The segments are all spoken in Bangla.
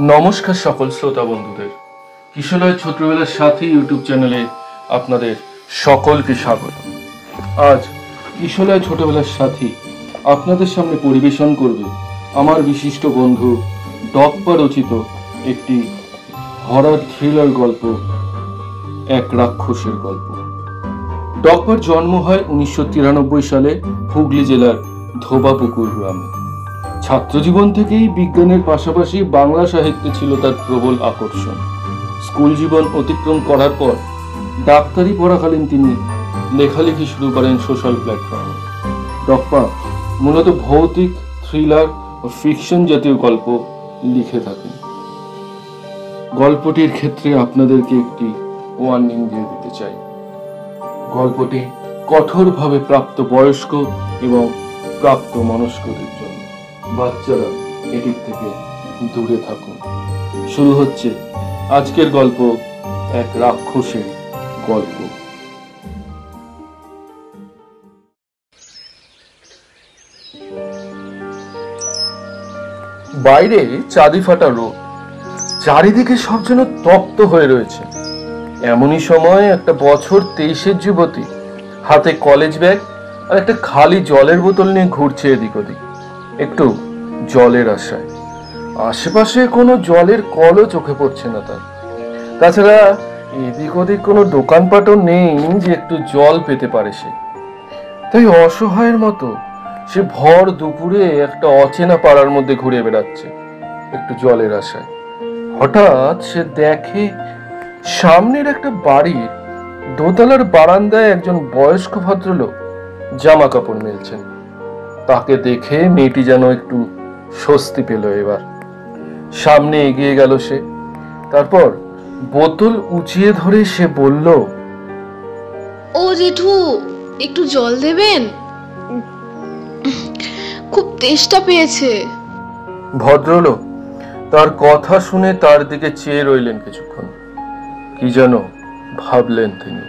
নমস্কার সকল শ্রোতা বন্ধুদের, কিশোরয় ছোটবেলার সাথী ইউটিউব চ্যানেলে আপনাদের সকলকে স্বাগত। আজ কিশোরয় ছোটবেলার সাথী আপনাদের সামনে পরিবেশন করবে আমার বিশিষ্ট বন্ধু ডকপা রচিত একটি হরর থ্রিলার গল্প, এক রাক্ষসের গল্প। ডকপার জন্ম হয় 1993 সালে হুগলি জেলার ধোবাপুকুর গ্রামে। ছাত্রজীবন থেকেই বিজ্ঞানের পাশাপাশি বাংলা সাহিত্যে ছিল তার প্রবল আকর্ষণ। স্কুল জীবন অতিক্রম করার পর ডাক্তারি পড়াকালীন তিনি লেখালেখি শুরু করেন সোশ্যাল প্ল্যাটফর্মে। ডকপা মূলত ভৌতিক, থ্রিলার ও ফিকশন জাতীয় গল্প লিখে থাকেন। গল্পটির ক্ষেত্রে আপনাদেরকে একটি ওয়ার্নিং দিয়ে দিতে চাই। গল্পটি কঠোরভাবে প্রাপ্ত বয়স্ক এবং প্রাপ্ত মনস্কদের জন্য। বাচ্চারা এটির থেকে দূরে থাকুন। শুরু হচ্ছে আজকের গল্প, এক রাক্ষসের গল্প। বাইরে চাঁদি ফাটা রোদ, চারিদিকে সব যেন তপ্ত হয়ে রয়েছে। এমনই সময় একটা বছর 23-এর যুবতী হাতে কলেজ ব্যাগ আর একটা খালি জলের বোতল নিয়ে ঘুরছে এদিক ওদিক, একটু জলের আশায়। আশেপাশে কোনো জলের কলও চোখে পড়ছে না তার। তাছাড়া এদিক ওদিক কোনো দোকানপাটও নেই যে একটু জল পেতে পারে সে। তাই অসহায়ের মতো সে ভর দুপুরে একটা অচেনা পাড়ার মধ্যে ঘুরে বেড়াচ্ছে একটু জলের আশায়। হঠাৎ সে দেখে সামনের একটা বাড়ির দোতলার বারান্দায় একজন বয়স্ক ভদ্রলোক জামা কাপড় মেলছেন। তাকে দেখে মেয়েটি যেন একটু স্বস্তি পেল। এবার সামনে এগিয়ে গেল সে। তারপর বোতল উঁচিয়ে ধরে সে বলল, ও জেঠু, একটু জল দেবেন, খুব তেষ্টা পেয়েছে। ভদ্রলোক তার কথা শুনে তার দিকে চেয়ে রইলেন কিছুক্ষণ। কি যেন ভাবলেন তিনি।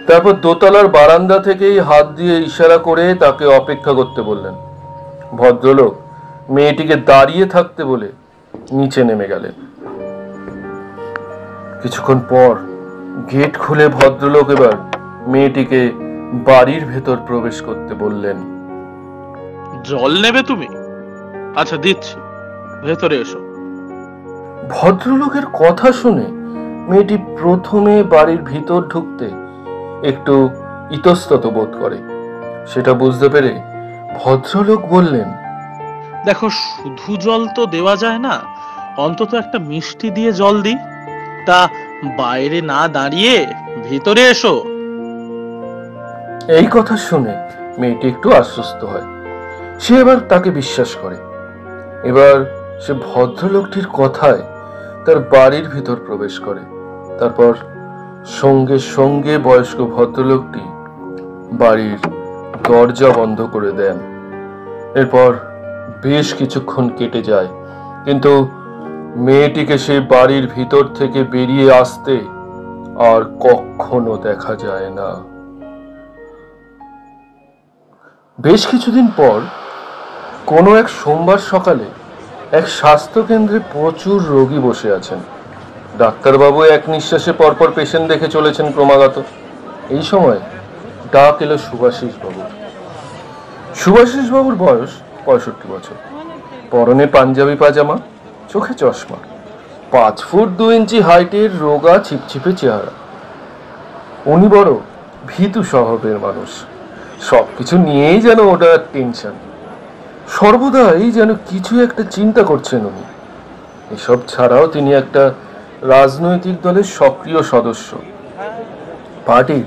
তারপর দোতলার বারান্দা থেকেই হাত দিয়ে ইশারা করে তাকে অপেক্ষা করতে বললেন। ভদ্রলোক মেয়েটিকে দাঁড়িয়ে থাকতে বলে নিচে নেমে গেলেন। কিছুক্ষণ পর গেট খুলে ভদ্রলোক এবার মেয়েটিকে বাড়ির ভেতর প্রবেশ করতে বললেন। জল নেবে তুমি? আচ্ছা দিচ্ছি, ভেতরে এসো। ভদ্রলোকের কথা শুনে মেয়েটি প্রথমে বাড়ির ভিতর ঢুকতে একটু ইতস্তত বোধ করে। সেটা বুঝতে পেরে ভদ্রলোক বললেন, দেখো, শুধু জল তো দেওয়া যায় না, অন্তত একটা মিষ্টি দিয়ে জল দিই। তা বাইরে না দাঁড়িয়ে ভিতরে এসো। এই কথা শুনে মেয়েটি একটু আশ্বস্ত হয়। সে এবার তাকে বিশ্বাস করে। এবার সে ভদ্রলোকটির কথায় তার বাড়ির ভিতর প্রবেশ করে। তারপর সঙ্গে সঙ্গে বয়স্ক ভদ্রলোকটি বাড়ির দরজা বন্ধ করে দেন। এরপর বেশ কিছুক্ষণ কেটে যায়, কিন্তু মেয়েটিকে সে বাড়ির ভিতর থেকে বেরিয়ে আসতে আর কখনো দেখা যায় না। বেশ কিছুদিন পর কোনো এক সোমবার সকালে এক স্বাস্থ্যকেন্দ্রে প্রচুর রোগী বসে আছেন। ডাক্তারবাবু এক নিঃশ্বাসে পরপর পেশেন্ট দেখে চলেছেন ক্রমাগত। এই সময় ডাক এলো সুভাষিস বাবুর। সুভাষিস বাবুর বয়স 65 বছর। পরনে পাঞ্জাবি পাজামা, চোখে চশমা, 5 ফুট 2 ইঞ্চি হাইটের রোগা ছিপছিপে চেহারা। উনি বড় ভীতু স্বভাবের মানুষ। সবকিছু নিয়েই যেন ওটা টেনশন। সর্বদাই যেন কিছু একটা চিন্তা করছেন উনি। এসব ছাড়াও তিনি একটা রাজনৈতিক দলের সক্রিয় সদস্য। পার্টির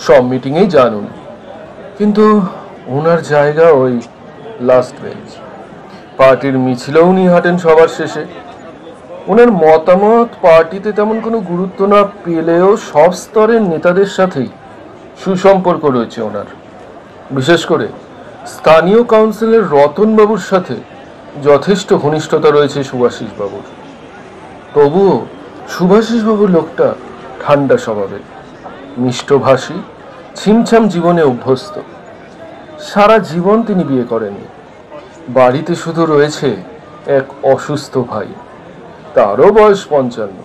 সব মিটিংয়েই যান উনি, কিন্তু ওনার জায়গা ওই লাস্ট বেঞ্চ। পার্টির মিছিলেও উনি হাঁটেন সবার শেষে। ওনার মতামত পার্টিতে তেমন কোনো গুরুত্ব না পেলেও সব স্তরের নেতাদের সাথেই সুসম্পর্ক রয়েছে ওনার। বিশেষ করে স্থানীয় কাউন্সিলের রতনবাবুর সাথে যথেষ্ট ঘনিষ্ঠতা রয়েছে সুভাষিস বাবুর। তবুও সুভাষিস বাবু লোকটা ঠান্ডা স্বভাবের, মিষ্টভাষী, ছিমছাম জীবনে অভ্যস্ত। সারা জীবন তিনি বিয়ে করেননি। বাড়িতে শুধু রয়েছে এক অসুস্থ ভাই। তারও বয়স 55।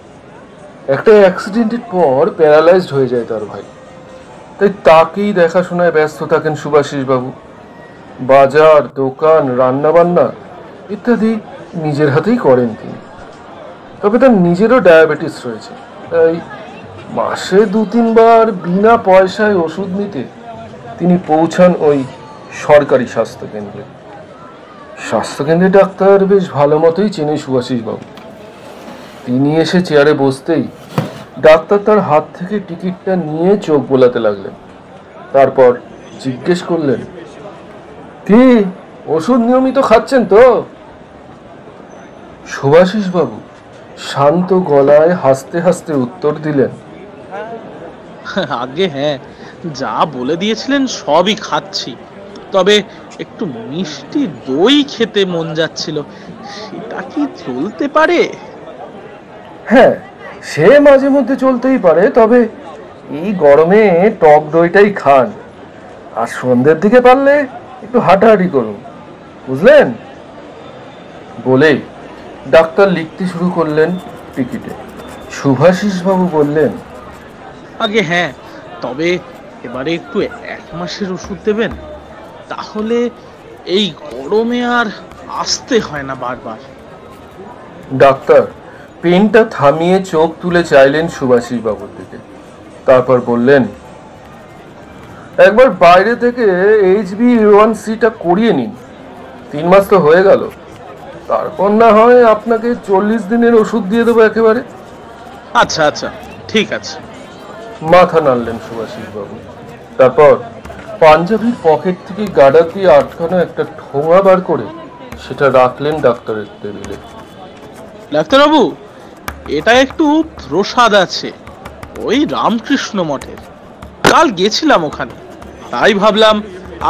একটা অ্যাক্সিডেন্টের পর প্যারালাইজড হয়ে যায় তার ভাই, তাই তাকেই দেখাশোনায় ব্যস্ত থাকেন সুভাষিস বাবু। বাজার, দোকান, রান্না বান্না ইত্যাদি নিজের হাতেই করেন তিনি। তবে তার নিজেরও ডায়াবেটিস রয়েছে, তাই মাসে 2-3 বার বিনা পয়সায় ওষুধ নিতে তিনি পৌঁছান ওই সরকারি স্বাস্থ্যকেন্দ্রে। স্বাস্থ্যকেন্দ্রে ডাক্তার বেশ ভালো মতোই চেনে সুভাষিস বাবু। তিনি এসে চেয়ারে বসতেই ডাক্তার তার হাত থেকে টিকিটটা নিয়ে চোখ বোলাতে লাগলেন। তারপর জিজ্ঞেস করলেন, কি ওষুধ নিয়মিত খাচ্ছেন তো? সুভাষিস বাবু শান্ত গলায় হাসতে হাসতে উত্তর দিলেন, আগে হ্যাঁ, যা বলে দিয়েছিলেন সবই খাচ্ছি, তবে একটু মিষ্টি দই খেতে মন যাচ্ছিল, সেটা কি চলতে পারে? হ্যাঁ, সে মাঝে মধ্যে চলতেই পারে, তবে এই গরমে টক দইটাই খান। আর সন্ধ্যের দিকে পারলে একটু হাঁটাহাঁটি করুন, বুঝলেন? বলেই ডাক্তার লিখতে শুরু করলেন টিকিটে। সুভাষিস বাবু বললেন, আগে হ্যাঁ, তবে এবারে একটু 1 মাসের ওষুধ দেবেন, তাহলে এই গরমে আর আসতে হয় না বারবার। ডাক্তার পেনটা থামিয়ে চোখ তুলে চাইলেন সুভাষিস বাবুর দিকে। তারপর বললেন, একবার বাইরে থেকে HbA1c করিয়ে নিন। 3 মাস তো হয়ে গেল, তারপর না হয় আপনাকে 40 দিনের ওষুধ দিয়ে দেবো একেবারে। আচ্ছা আচ্ছা, ঠিক আছে। মাথা নাড়লেন সুভাষিস বাবু। তারপর পাঞ্জাবির পকেট থেকে গার্ডার দিয়ে আটকানো একটা ঠোঙা বার করে সেটা রাখলেন ডাক্তারের টেবিলে। ডাক্তারবাবু, এটা একটু প্রসাদ আছে, ওই রামকৃষ্ণ মঠের, কাল গেছিলাম ওখানে, তাই ভাবলাম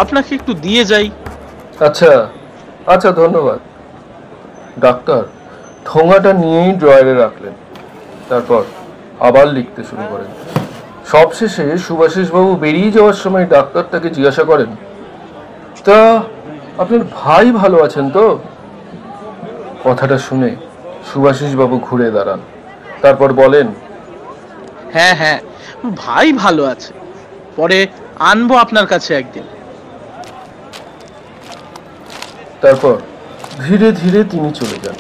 আপনাকে একটু দিয়ে যাই। আচ্ছা আচ্ছা, ধন্যবাদ। ডাক্তার ঠোঙাটা নিয়েই ড্রয়ারে রাখলেন। তারপর আবার লিখতে শুরু করেন। সবশেষে সুভাষিস বাবু বেরিয়ে যাওয়ার সময় ডাক্তার তাকে জিজ্ঞাসা করেন, তা আপনার ভাই ভালো আছেন তো? কথাটা শুনে সুভাষিস বাবু ঘুরে দাঁড়ান। তারপর বলেন, হ্যাঁ হ্যাঁ, ভাই ভালো আছে, পরে আনবো আপনার কাছে একদিন। তারপর ধীরে ধীরে তিনি চলে যান।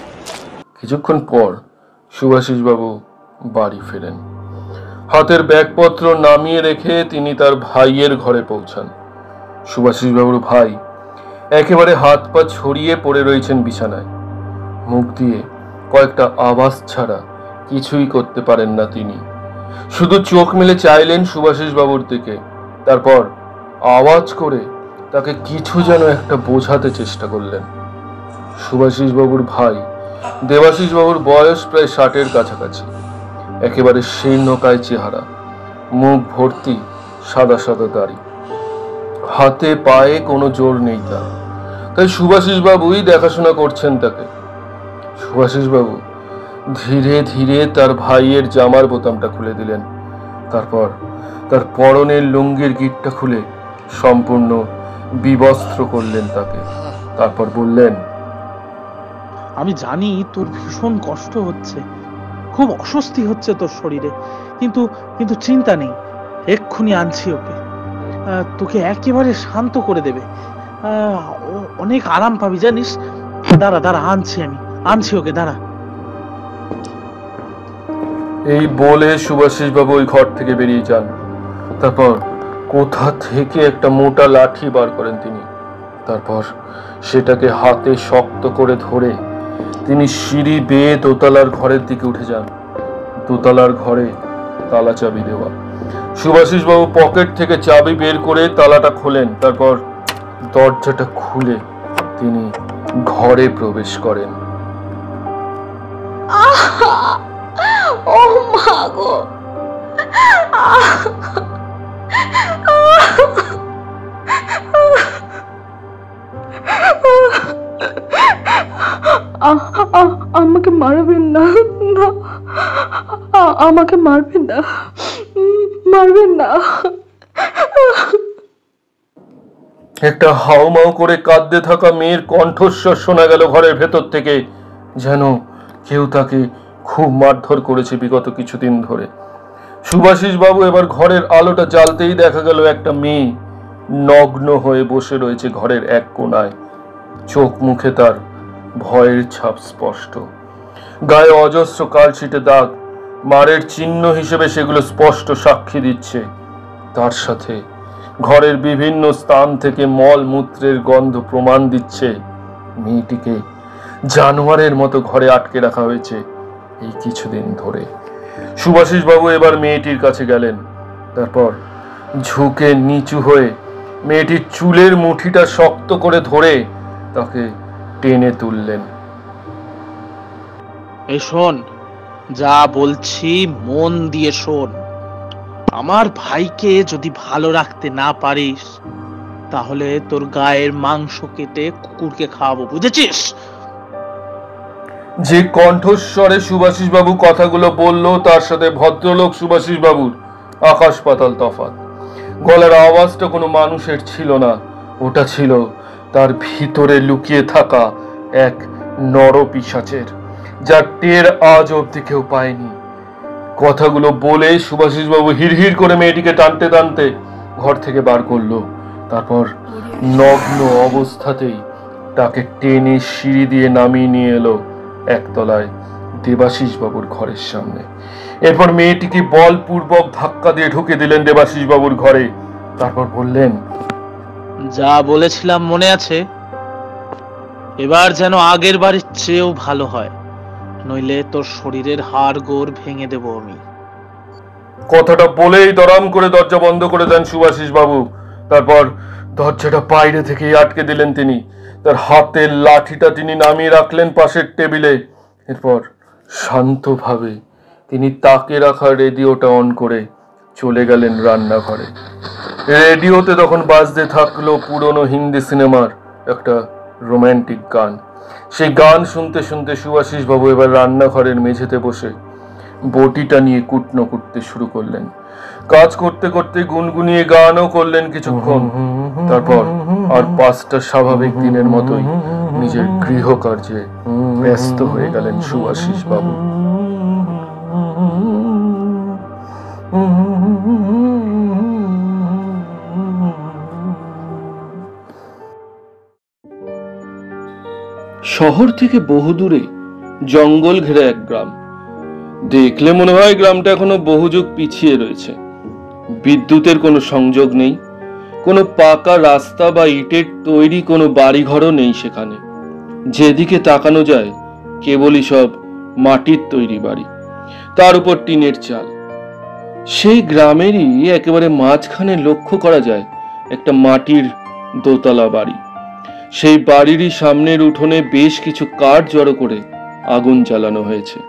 কিছুক্ষণ পর সুভাষিস বাবু বাড়ি ফেরেন। হাতের ব্যাগপত্র নামিয়ে রেখে তিনি তার ভাইয়ের ঘরে পৌঁছান। সুভাষিস বাবুর ভাই একেবারে হাত পা ছড়িয়ে পড়ে রয়েছেন বিছানায়। মুখ দিয়ে কয়েকটা আওয়াজ ছাড়া কিছুই করতে পারেন না তিনি। শুধু চোখ মেলে চাইলেন সুভাষিস বাবুর দিকে। তারপর আওয়াজ করে তাকে কিছু যেন একটা বোঝাতে চেষ্টা করলেন। সুভাষিস বাবুর ভাই দেবাশিস বাবুর বয়স প্রায় 60-এর কাছাকাছি। একেবারে শীর্ণকায় চেহারা, মুখ ভর্তি সাদা সাদা দাড়ি, হাতে পায়ে কোনো জোর নেই তার। তাই সুভাষিস বাবুই দেখাশোনা করছেন তাকে। সুভাষিস বাবু ধীরে ধীরে তার ভাইয়ের জামার বোতামটা খুলে দিলেন। তারপর তার পরনের লুঙ্গির গিঁটটা খুলে সম্পূর্ণ বিবস্ত্র করলেন তাকে। তারপর বললেন, আমি জানি তোর ভীষণ কষ্ট হচ্ছে, খুব অস্বস্তি হচ্ছে তোর শরীরে, কিন্তু কিন্তু চিন্তা নেই, এক্ষুনি আনছি ওকে। তোকে একেবারে শান্ত করে দেবে, অনেক আরাম পাবি জানিস। দাঁড়া দাঁড়া, আনছি ওকে, দাঁড়া। এই বলে সুভাষিস বাবু ওই ঘর থেকে বেরিয়ে যান। তারপর কোথা থেকে একটা মোটা লাঠি বার করেন তিনি। তারপর সেটাকে হাতে শক্ত করে ধরে তিনি সিঁড়ি বেয়ে দোতলার ঘরের দিকে উঠে যান। দোতলার ঘরে তালা চাবি দেওয়া। সুভাষিস বাবু পকেট থেকে চাবি বের করে তালাটা খোলেন। তারপর দরজাটা খুলে তিনি ঘরে প্রবেশ করেন। ও মা গো, আমাকে মারবেন না, না, আমাকে মারবেন না, মারবেন না। একটা হাউমাউ করে কাঁদতে থাকা মেয়ের কণ্ঠস্বর শোনা গেল ঘরের ভেতর থেকে, যেন কেউ তাকে খুব মারধর করেছে বিগত কিছুদিন ধরে। সুভাষিস বাবু এবার ঘরের আলোটা জ্বালতেই দেখা গেল একটা মেয়ে নগ্ন হয়ে বসে রয়েছে ঘরের এক কোণায়। চোখ মুখে তার ভয়ের ছাপ স্পষ্ট, গায়ে অজস্র কালছিটে দাগ, মারের চিহ্ন হিসেবে সেগুলো স্পষ্ট সাক্ষী দিচ্ছে। তার সাথে ঘরের বিভিন্ন স্থান থেকে মল মূত্রের গন্ধ প্রমাণ দিচ্ছে মেয়েটিকে জানোয়ারের মতো ঘরে আটকে রাখা হয়েছে এই কিছুদিন ধরে। সুভাষিস বাবু এবার মেয়েটির কাছে গেলেন, তারপর ঝুঁকে নিচু হয়ে মেয়েটির চুলের মুঠিটা শক্ত করে ধরে তাকে টেনে তুললেন। এই শোন, যা বলছি মন দিয়ে শোন। আমার ভাইকে যদি ভালো রাখতে না পারিস তাহলে তোর গায়ের মাংস কেটে কুকুরকে খাওয়াবো, বুঝেছিস? যে কণ্ঠস্বরে সুভাষিস বাবু কথাগুলো বলল তার সাথে ভদ্রলোক সুভাষিস বাবুর আকাশ পাতাল তফাৎ। গলার আওয়াজটা কোনো মানুষের ছিল না, ওটা ছিল তার ভিতরে লুকিয়ে থাকা এক নরপিশাচের, যার টের আজ অবধি কেউ পায়নি। কথাগুলো বলে সুভাষিস বাবু হিড়হিড় করে মেয়েটিকে টানতে টানতে ঘর থেকে বার করলো। তারপর নগ্ন অবস্থাতেই তাকে টেনে সিঁড়ি দিয়ে নামিয়ে নিয়ে এলো একতলায় দেবাশিস বাবুর ঘরের সামনে। এরপর মেয়েটিকে বলপূর্বক ধাক্কা দিয়ে ঢুকে দিলেন দেবাশিস বাবুর ঘরে। তারপর বললেন, যা বলেছিলাম মনে আছে? এবার যেন আগের বারের চেয়েও ভালো হয়, নইলে তোর শরীরের হাড় গোড় ভেঙে দেব আমি। কথাটা বলেই দরাম করে দরজা বন্ধ করে দেন সুভাষিস বাবু। তারপর দরজাটা বাইরে থেকেই আটকে দিলেন তিনি। তার হাতের লাঠিটা তিনি নামিয়ে রাখলেন পাশের টেবিলে। এরপর শান্তভাবে তিনি তাকে রাখা রেডিওটা অন করে চলে গেলেন রান্নাঘরে। রেডিওতে তখন বাজতে থাকলো পুরনো হিন্দি সিনেমার একটা রোমান্টিক গান। সেই গান শুনতে শুনতে সুভাষিস বাবু এবার রান্নাঘরের মেঝেতে বসে বটিটা নিয়ে কুটনো কুটতে শুরু করলেন। কাজ করতে করতে গুনগুনিয়ে গানও করলেন কিছুক্ষণ। তারপর আর 5টা স্বাভাবিক দিনের মতোই নিজের গৃহকার্যে ব্যস্ত হয়ে গেলেন সুভাষিস বাবু। শহর থেকে বহুদূরে জঙ্গল ঘেরা এক গ্রাম। দেখলে মনে হয় গ্রামটা এখনো বহু যুগ পিছিয়ে রয়েছে। বিদ্যুতের কোনো সংযোগ নেই, কোনো পাকা রাস্তা বা ইটের তৈরি কোনো বাড়িঘরও নেই সেখানে। যেদিকে তাকানো যায় কেবলই সব মাটির তৈরি বাড়ি, তার উপর টিনের চাল। সেই গ্রামেরই একেবারে মাঝখানে লক্ষ্য করা যায় একটা মাটির দোতলা বাড়ি। সেই বাড়িরই সামনের উঠোনে বেশ কিছু কাঠ জড়ো করে আগুন জ্বালানো হয়েছে।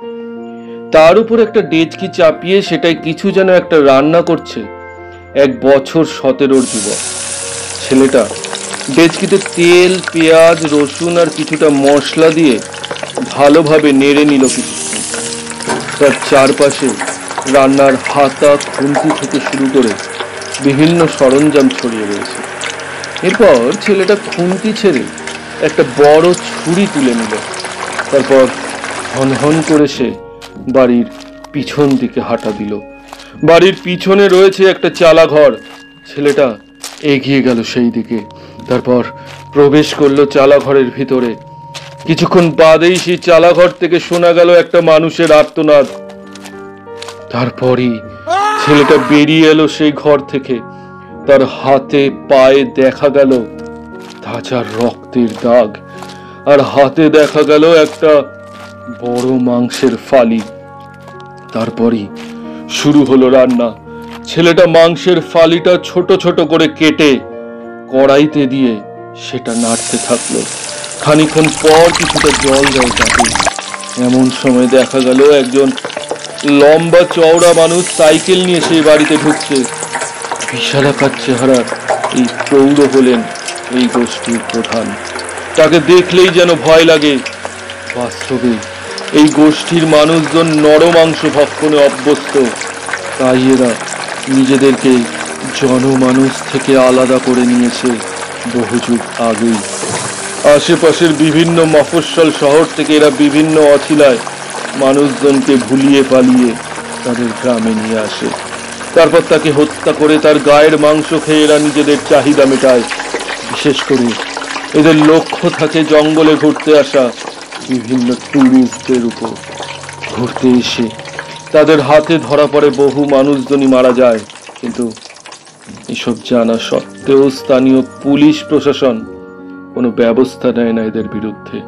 তার উপর একটা ডেচকি চাপিয়ে সেটাই কিছু যেন একটা রান্না করছে 1 বছর 17-র যুবক। ছেলেটা ডেচকিতে তেল, পেঁয়াজ, রসুন আর কিছুটা মশলা দিয়ে ভালোভাবে নেড়ে নিল কিছুক্ষণ। তার চারপাশে রান্নার হাতা, খুন্তি থেকে শুরু করে বিভিন্ন সরঞ্জাম ছড়িয়ে রয়েছে। এরপর ছেলেটা খুন্তি ছেড়ে একটা বড় ছুরি তুলে নিল। তারপর হনহন করে সে বাড়ির পিছন দিকে হাঁটা দিল। বাড়ির পিছনে রয়েছে একটা চালা ঘর। ছেলেটা এগিয়ে গেল সেই দিকে, তারপর প্রবেশ করলো চালা ঘরের ভিতরে। কিছুক্ষণ বাদেই সেই চালা ঘর থেকে শোনা গেল একটা মানুষের আর্তনাদ। তারপরই ছেলেটা বেরিয়ে এলো সেই ঘর থেকে। তার হাতে পায়ে দেখা গেল তাজা রক্তের দাগ, আর হাতে দেখা গেল একটা বড় মাংসের ফালি। তারপরই শুরু হলো রান্না। ছেলেটা মাংসের ফালিটা ছোট ছোট করে কেটে কড়াইতে দিয়ে সেটা নাড়তে থাকলো। খানিকক্ষণ পর কিছুটা জল দেয় তাতে। এমন সময় দেখা গেল একজন লম্বা চওড়া মানুষ সাইকেল নিয়ে সেই বাড়িতে ঢুকছে। বিশালাকার চেহারার এই প্রৌঢ় হলেন এই গোষ্ঠীর প্রধান। তাকে দেখলেই যেন ভয় লাগে। বাস্তবে এই গোষ্ঠীর মানুষজন নরমাংস ভক্ষণে অভ্যস্ত, তাই এরা নিজেদেরকে জনমানুষ থেকে আলাদা করে নিয়েছে বহু যুগ আগেই। আশেপাশের বিভিন্ন মফস্বল শহর থেকে এরা বিভিন্ন অছিলায় মানুষজনকে ভুলিয়ে পালিয়ে তাদের গ্রামে নিয়ে আসে। তারপর তাকে হত্যা করে তার গায়ের মাংস খেয়ে এরা নিজেদের চাহিদা মেটায়। বিশেষ করে এদের লক্ষ্য থাকে জঙ্গলে ঘুরতে আসা বিভিন্ন টুরিস্টদের উপর। ঘুরতে এসে তাদের হাতে ধরা পড়ে বহু মানুষজনই মারা যায়, কিন্তু এসব জানা সত্ত্বেও স্থানীয় পুলিশ প্রশাসন কোনো ব্যবস্থা নেয় না এদের বিরুদ্ধে।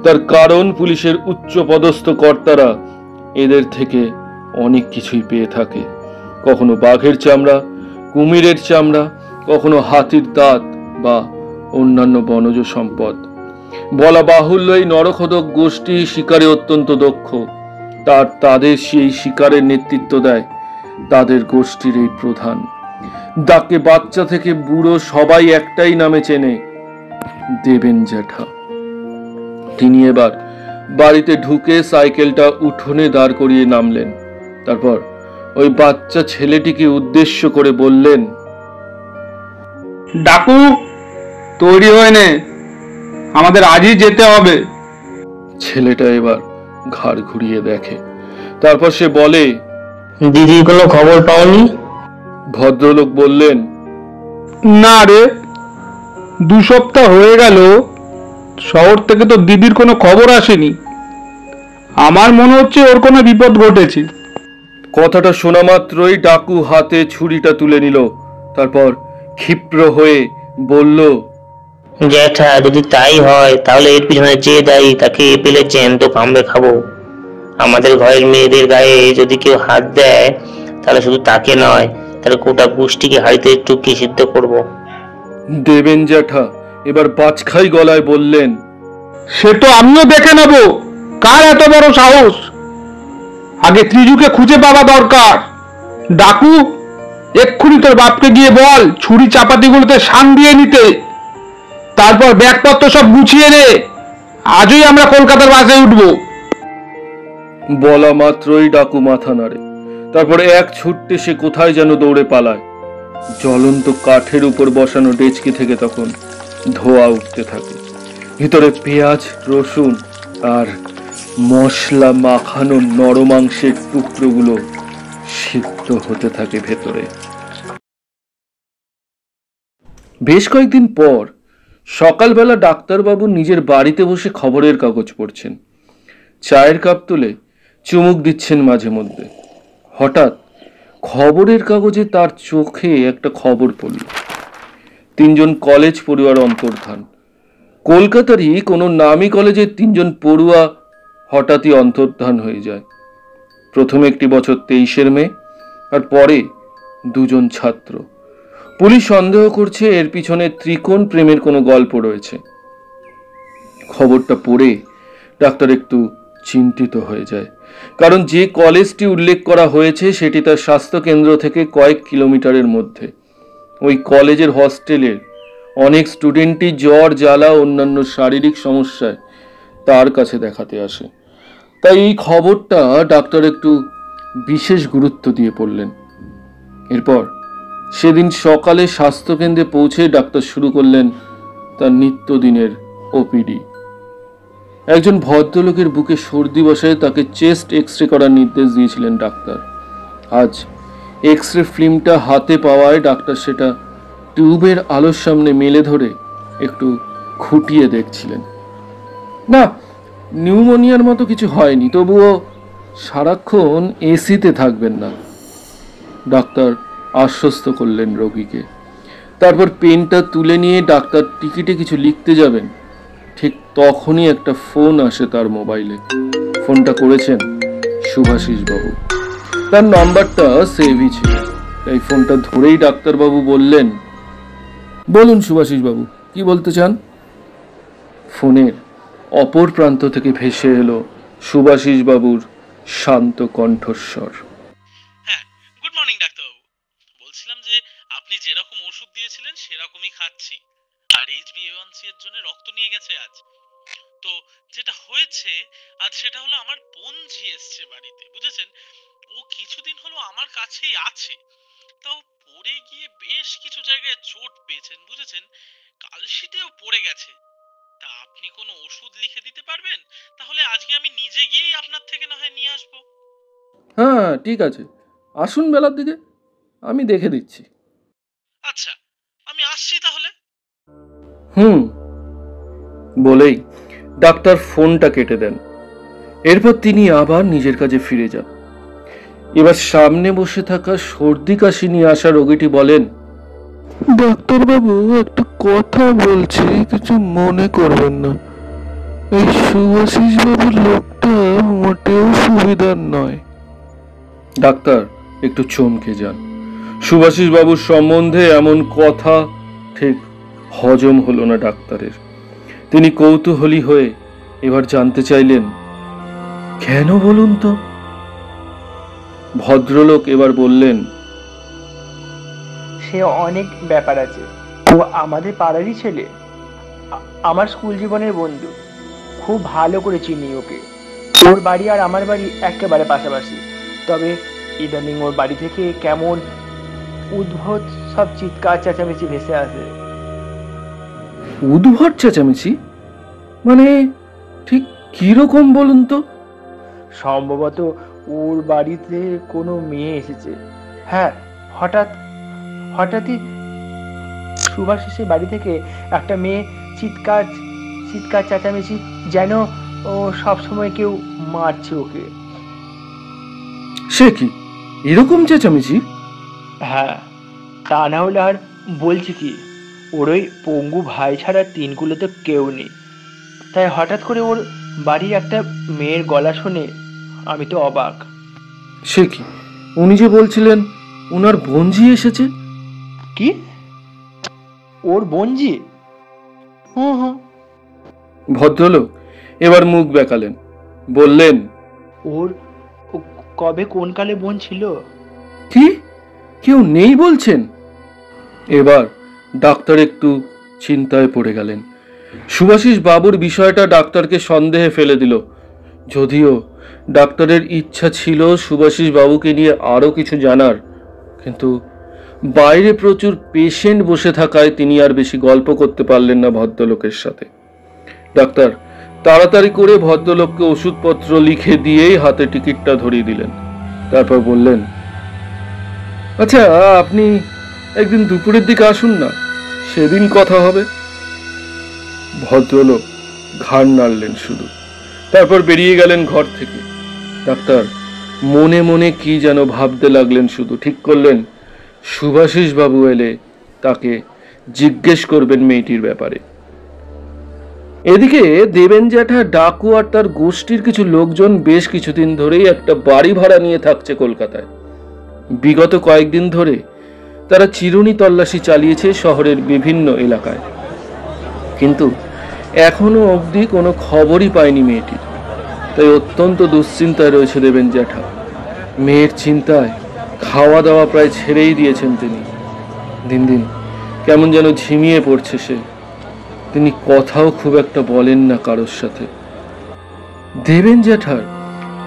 তার কারণ পুলিশের উচ্চ পদস্থ কর্তারা এদের থেকে অনেক কিছুই পেয়ে থাকে। কখনো বাঘের চামড়া, কুমিরের চামড়া, কখনো হাতির দাঁত বা অন্যান্য বনজ সম্পদ। বলা বাহুল্য এই নরখদক গোষ্ঠী শিকারে অত্যন্ত দক্ষ। তাদের সেই শিকারের নেতৃত্ব দেয় তাদের গোষ্ঠীর এই প্রধান। যাকে বাচ্চা থেকে বুড়ো সবাই একটাই নামে চেনে, দেবেন জ্যাঠা। তিনি এবার বাড়িতে ঢুকে সাইকেলটা উঠোনে দাঁড় করিয়ে নামলেন। তারপর ওই বাচ্চা ছেলেটিকে উদ্দেশ্য করে বললেন, ডাকু, তৈরি হয়ে নে, আমাদের আজই যেতে হবে। ছেলেটা এবার ঘাড় ঘুরিয়ে দেখে। তারপর সে বলে, দিদির কোনো খবর পাওনি? ভদ্রলোক বললেন, না রে, 2 সপ্তাহ হয়ে গেল শহর থেকে তো দিদির কোনো খবর আসেনি। আমার মনে হচ্ছে ওর কোনো বিপদ ঘটেছে। কথাটা শোনা মাত্রই ডাকু হাতে ছুরিটা তুলে নিল। তারপর ক্ষিপ্র হয়ে বলল, জ্যাঠা, যদি তাই হয় তাহলে এর পিছনে যে দায়ী তাকে পেলে জ্যান্ত কামড়ে খাবো। আমাদের ঘরের মেয়েদের গায়ে যদি কেউ হাত দেয় তাহলে শুধু তাকে নয়, তাহলে গোটা গোষ্ঠীকে হাড়িতে টুকিয়ে সিদ্ধ করবো। দেবেন জ্যাঠা এবার বাজখাই গলায় বললেন, সে তো আমিও দেখে নেব, কার এত বড় সাহস। আগে ত্রিজুকে খুঁজে পাওয়া দরকার। ডাকু, এক্ষুনি তোর বাপকে গিয়ে বল ছুরি চাপাতিগুলোতে শান দিয়ে নিতে। তারপর ব্যাগপত্র সব গুছিয়ে নে, আজই আমরা কলকাতার বাসে উঠবো। বলা মাত্রই ডাকু মাথা নাড়ে। তারপরে এক ছুটতে সে কোথায় যেন দৌড়ে পালায়। জ্বলন্ত কাঠের উপর বসানো ডেচকি থেকে তখন ধোঁয়া উঠতে থাকে। ভিতরে পেঁয়াজ, রসুন আর মশলা মাখানো নরমাংসের টুকরোগুলো সিদ্ধ হতে থাকে ভেতরে। বেশ কয়েকদিন পর সকালবেলা ডাক্তারবাবু নিজের বাড়িতে বসে খবরের কাগজ পড়ছেন। চায়ের কাপ তুলে চুমুক দিচ্ছেন মাঝে মধ্যে। হঠাৎ খবরের কাগজে তার চোখে একটা খবর পড়ল। 3 জন কলেজ পড়ুয়ার অন্তর্ধান। কলকাতারই কোনো নামী কলেজের 3 জন পড়ুয়া হঠাৎই অন্তর্ধান হয়ে যায়। প্রথম একটি বছর 23 মে, আর পরে 2 জন ছাত্র। পুলিশ সন্দেহ করছে এর পিছনে ত্রিকোণ প্রেমের কোনো গল্প রয়েছে। খবরটা পড়ে ডাক্তার একটু চিন্তিত হয়ে যায়, কারণ যে কলেজটি উল্লেখ করা হয়েছে সেটি তার স্বাস্থ্য কেন্দ্র থেকে কয়েক কিলোমিটারের মধ্যে। ওই কলেজের হস্টেলের অনেক স্টুডেন্টই জ্বর, জ্বালা, অন্যান্য শারীরিক সমস্যায় তার কাছে দেখাতে আসে। তাই এই খবরটা ডাক্তার একটু বিশেষ গুরুত্ব দিয়ে পড়লেন। এরপর সেদিন সকালে স্বাস্থ্যকেন্দ্রে পৌঁছে ডাক্তার শুরু করলেন তার নিত্যদিনের ওপিডি। একজন ভদ্রলোকের বুকে সর্দি বসায় তাকে চেস্ট এক্সরে করার নির্দেশ দিয়েছিলেন ডাক্তার। আজ এক্সরে ফিল্মটা হাতে পাওয়ায় ডাক্তার সেটা টিউবের আলোর সামনে মেলে ধরে একটু খুঁটিয়ে দেখছিলেন। না, নিউমোনিয়ার মতো কিছু হয়নি, তবুও সারাক্ষণ এসিতে থাকবেন না, ডাক্তার আশ্বস্ত করলেন রোগীকে। তারপর পেনটা তুলে নিয়ে ডাক্তার টিকিটে কিছু লিখতে যাবেন, ঠিক তখনই একটা ফোন আসে তার মোবাইলে। ফোনটা করেছেন শুভাশিস বাবু। তার নাম্বারটা সেভই ছিল, তাই ফোনটা ধরেই ডাক্তারবাবু বললেন, বলুন শুভাশিস বাবু, কি বলতে চান? ফোনের অপর প্রান্ত থেকে ভেসে এলো শুভাশিস বাবুর শান্ত কণ্ঠস্বর। হ্যাঁ, গুড মর্নিং ডাক্তারবাবু। বলছিলাম যে আপনি যেরকম ওষুধ দিয়েছিলেন সেরকমই খাচ্ছি, আর HbA1c এর জন্য রক্ত নিয়ে গেছে আজ। তো যেটা হয়েছে আজ সেটা হলো আমার বোনঝি এসছে বাড়িতে, বুঝেছেন? ও কিছুদিন হলো আমার কাছেই আছে, তাও পড়ে গিয়ে বেশ কিছু জায়গায় চোট পেয়েছেন, বুঝেছেন? কালশিটেও পড়ে গেছে। তা আপনি কোনো ওষুধ লিখে দিতে পারবেন? তাহলে আজকে আমি নিজে গিয়েই আপনার থেকে না হয় নিয়ে আসবো। হ্যাঁ, ঠিক আছে, আসুন বেলার দিকে, আমি দেখে দিচ্ছি। আচ্ছা, আমি আসছি তাহলে। হুম বলেই ডাক্তার ফোনটা কেটে দেন। এরপর তিনি আবার নিজের কাজে ফিরে যান। এবার সামনে বসে থাকা সর্দি কাশি নিয়ে আসা রোগীটি বলেন, ডাক্তারবাবু, একটা কথা বলছি, কিছু মনে করবেন না। এই সুভাষিস বাবুর লোকটা মোটেও সুবিধার নয়। ডাক্তার একটু চমকে যান। সুভাষিস বাবুর সম্বন্ধে এমন কথা ঠিক হজম হলো না ডাক্তারের। তিনি কৌতূহলী হয়ে এবার জানতে চাইলেন, কেন বলুন তো? ভদ্রলোক এবার বললেন, সে অনেক ব্যাপার আছে। ও আমাদের পাড়ারই ছেলে, আমার স্কুল জীবনের বন্ধু। খুব ভালো করে চিনি ওকে। ওর বাড়ি আর আমার বাড়ি একেবারে পাশাপাশি। তবে ইদানিং ওর বাড়ি থেকে কেমন উদ্ভট সব চিৎকার চেঁচামেচি ভেসে আসে। উদ্ভট চেঁচামেচি মানে ঠিক কিরকম বলুন তো? সম্ভবত ওর বাড়িতে কোনো মেয়ে এসেছে। হ্যাঁ, হঠাৎই সুভাষিসের বাড়ি থেকে একটা মেয়ে চিৎকার চিৎকার চেঁচামেচি, যেন ও সবসময় কেউ মারছে ওকে। সে কি, এরকম চেঁচামেচি? হ্যাঁ, তা না হলে আর বলছি কি, ওর ওই পঙ্গু ভাই ছাড়া তিনকুলোতে কেউ নেই। তাই হঠাৎ করে ওর বাড়ির একটা মেয়ের গলা শুনে আমি তো অবাক। সে কি, উনি যে বলছিলেন ওনার বোনঝি এসেছে? কি, ওর বোনজি? হুম হুম। ভদ্রলোক এবার মুখ বেঁকালেন, বললেন, ওর কবে কোন কালে বোন ছিল? কি, কেউ নেই বলছেন? এবার ডাক্তার একটু চিন্তায় পড়ে গেলেন। সুভাষিস বাবুর বিষয়টা ডাক্তারকে সন্দেহে ফেলে দিল। যদিও ডাক্তারের ইচ্ছা ছিল সুভাষিস বাবুকে নিয়ে আরো কিছু জানার, কিন্তু বাইরে প্রচুর পেশেন্ট বসে থাকায় তিনি আর বেশি গল্প করতে পারলেন না ভদ্রলোকের সাথে। ডাক্তার তাড়াতাড়ি করে ভদ্রলোককে ওষুধপত্র লিখে দিয়েই হাতে টিকিটটা ধরিয়ে দিলেন। তারপর বললেন, আচ্ছা, আপনি একদিন দুপুরের দিকে আসুন না, সেদিন কথা হবে। ভদ্রলোক ঘাড় নাড়লেন শুধু, তারপর বেরিয়ে গেলেন ঘর থেকে। ডাক্তার মনে মনে কি যেন ভাবতে লাগলেন, শুধু ঠিক করলেন সুভাষিস বাবু এলে তাকে জিজ্ঞেস করবেন মেয়েটির ব্যাপারে। এদিকে দেবেন জ্যাঠা, ডাকু আর তার গোষ্ঠীর কিছু লোকজন বেশ কিছুদিন ধরেই একটা বাড়ি ভাড়া নিয়ে থাকছে কলকাতায়। বিগত কয়েকদিন ধরে তারা চিরুনি তল্লাশি চালিয়েছে শহরের বিভিন্ন এলাকায়, কিন্তু এখনো অবধি কোনো খবরই পায়নি মেয়েটির। তাই অত্যন্ত দুশ্চিন্তায় রয়েছে দেবেন জ্যাঠা। মেয়ের চিন্তায় খাওয়া দাওয়া প্রায় ছেড়েই দিয়েছেন তিনি। দিন দিন কেমন যেন ঝিমিয়ে পড়ছে সে। তিনি কথাও খুব একটা বলেন না কারোর সাথে। দেবেন জ্যাঠার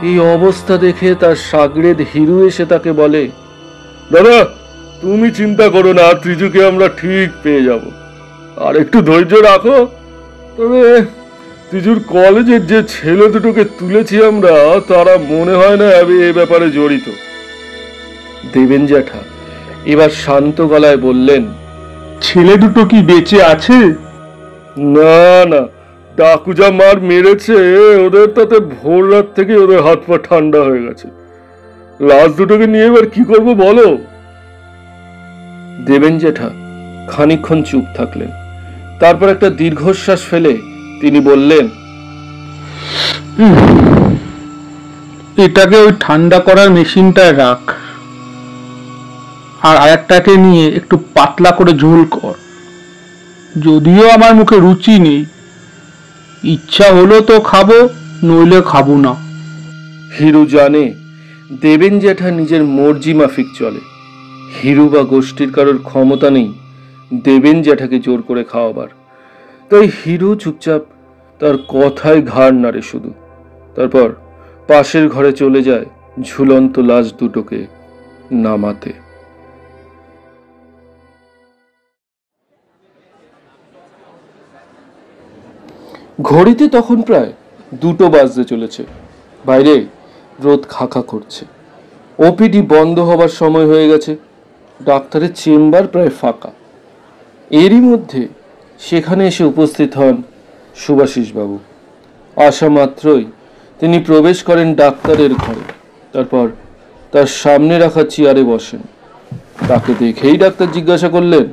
এই অবস্থা দেখে তার সাগরেদ হিরু এসে তাকে বলে, দাদা তুমি চিন্তা করো না, ত্রিজুকে আমরা ঠিক পেয়ে যাব, আর একটু ধৈর্য রাখো। তবে ত্রিজুর কলেজের যে ছেলে দুটোকে তুলেছি আমরা, তারা মনে হয় না এ ব্যাপারে জড়িত। দেবেন জ্যাঠা এবার শান্ত গলায় বললেন, ছেলে দুটো কি বেঁচে আছে? না না, ডাকু যা মার মেরেছে ওদের, তাতে ভোর রাত থেকে ওদের হাত পা ঠান্ডা হয়ে গেছে। লাশ দুটোকে নিয়ে এবার কি করবো বলো? দেবেন জেঠা খানিকক্ষণ চুপ থাকলেন, তারপর একটা দীর্ঘশ্বাস ফেলে তিনি বললেন, এটাকে ওই ঠান্ডা করার মেশিনটায় রাখ, আর আরেকটাকে নিয়ে একটু পাতলা করে ঝোল কর। যদিও আমার মুখে রুচি নেই, ইচ্ছা হলো তো খাবো, নইলে খাবো না। হিরু জানে দেবেন জ্যাঠা নিজের মর্জি মাফিক চলে। হিরু বা গোষ্ঠীর কারোর ক্ষমতা নেই দেবেন জ্যাঠাকে জোর করে খাওয়াবার। তাই হিরু চুপচাপ তার কথায় ঘাড় নাড়ে শুধু। তারপর পাশের ঘরে চলে যায় ঝুলন্ত লাশ দুটোকে নামাতে। ঘড়িতে তখন প্রায় 2টো বাজতে চলেছে। বাইরে রোদ খাখা করছে। ওপিডি বন্ধ হবার সময় হয়ে গেছে। ডাক্তারের চেম্বার প্রায় ফাঁকা। এরই মধ্যে সেখানে এসে উপস্থিত হন শুভাশিসবাবু। আসা মাত্রই তিনি প্রবেশ করেন ডাক্তারের ঘরে। তারপর তার সামনে রাখা চেয়ারে বসেন। তাকে দেখেই ডাক্তার জিজ্ঞাসা করলেন,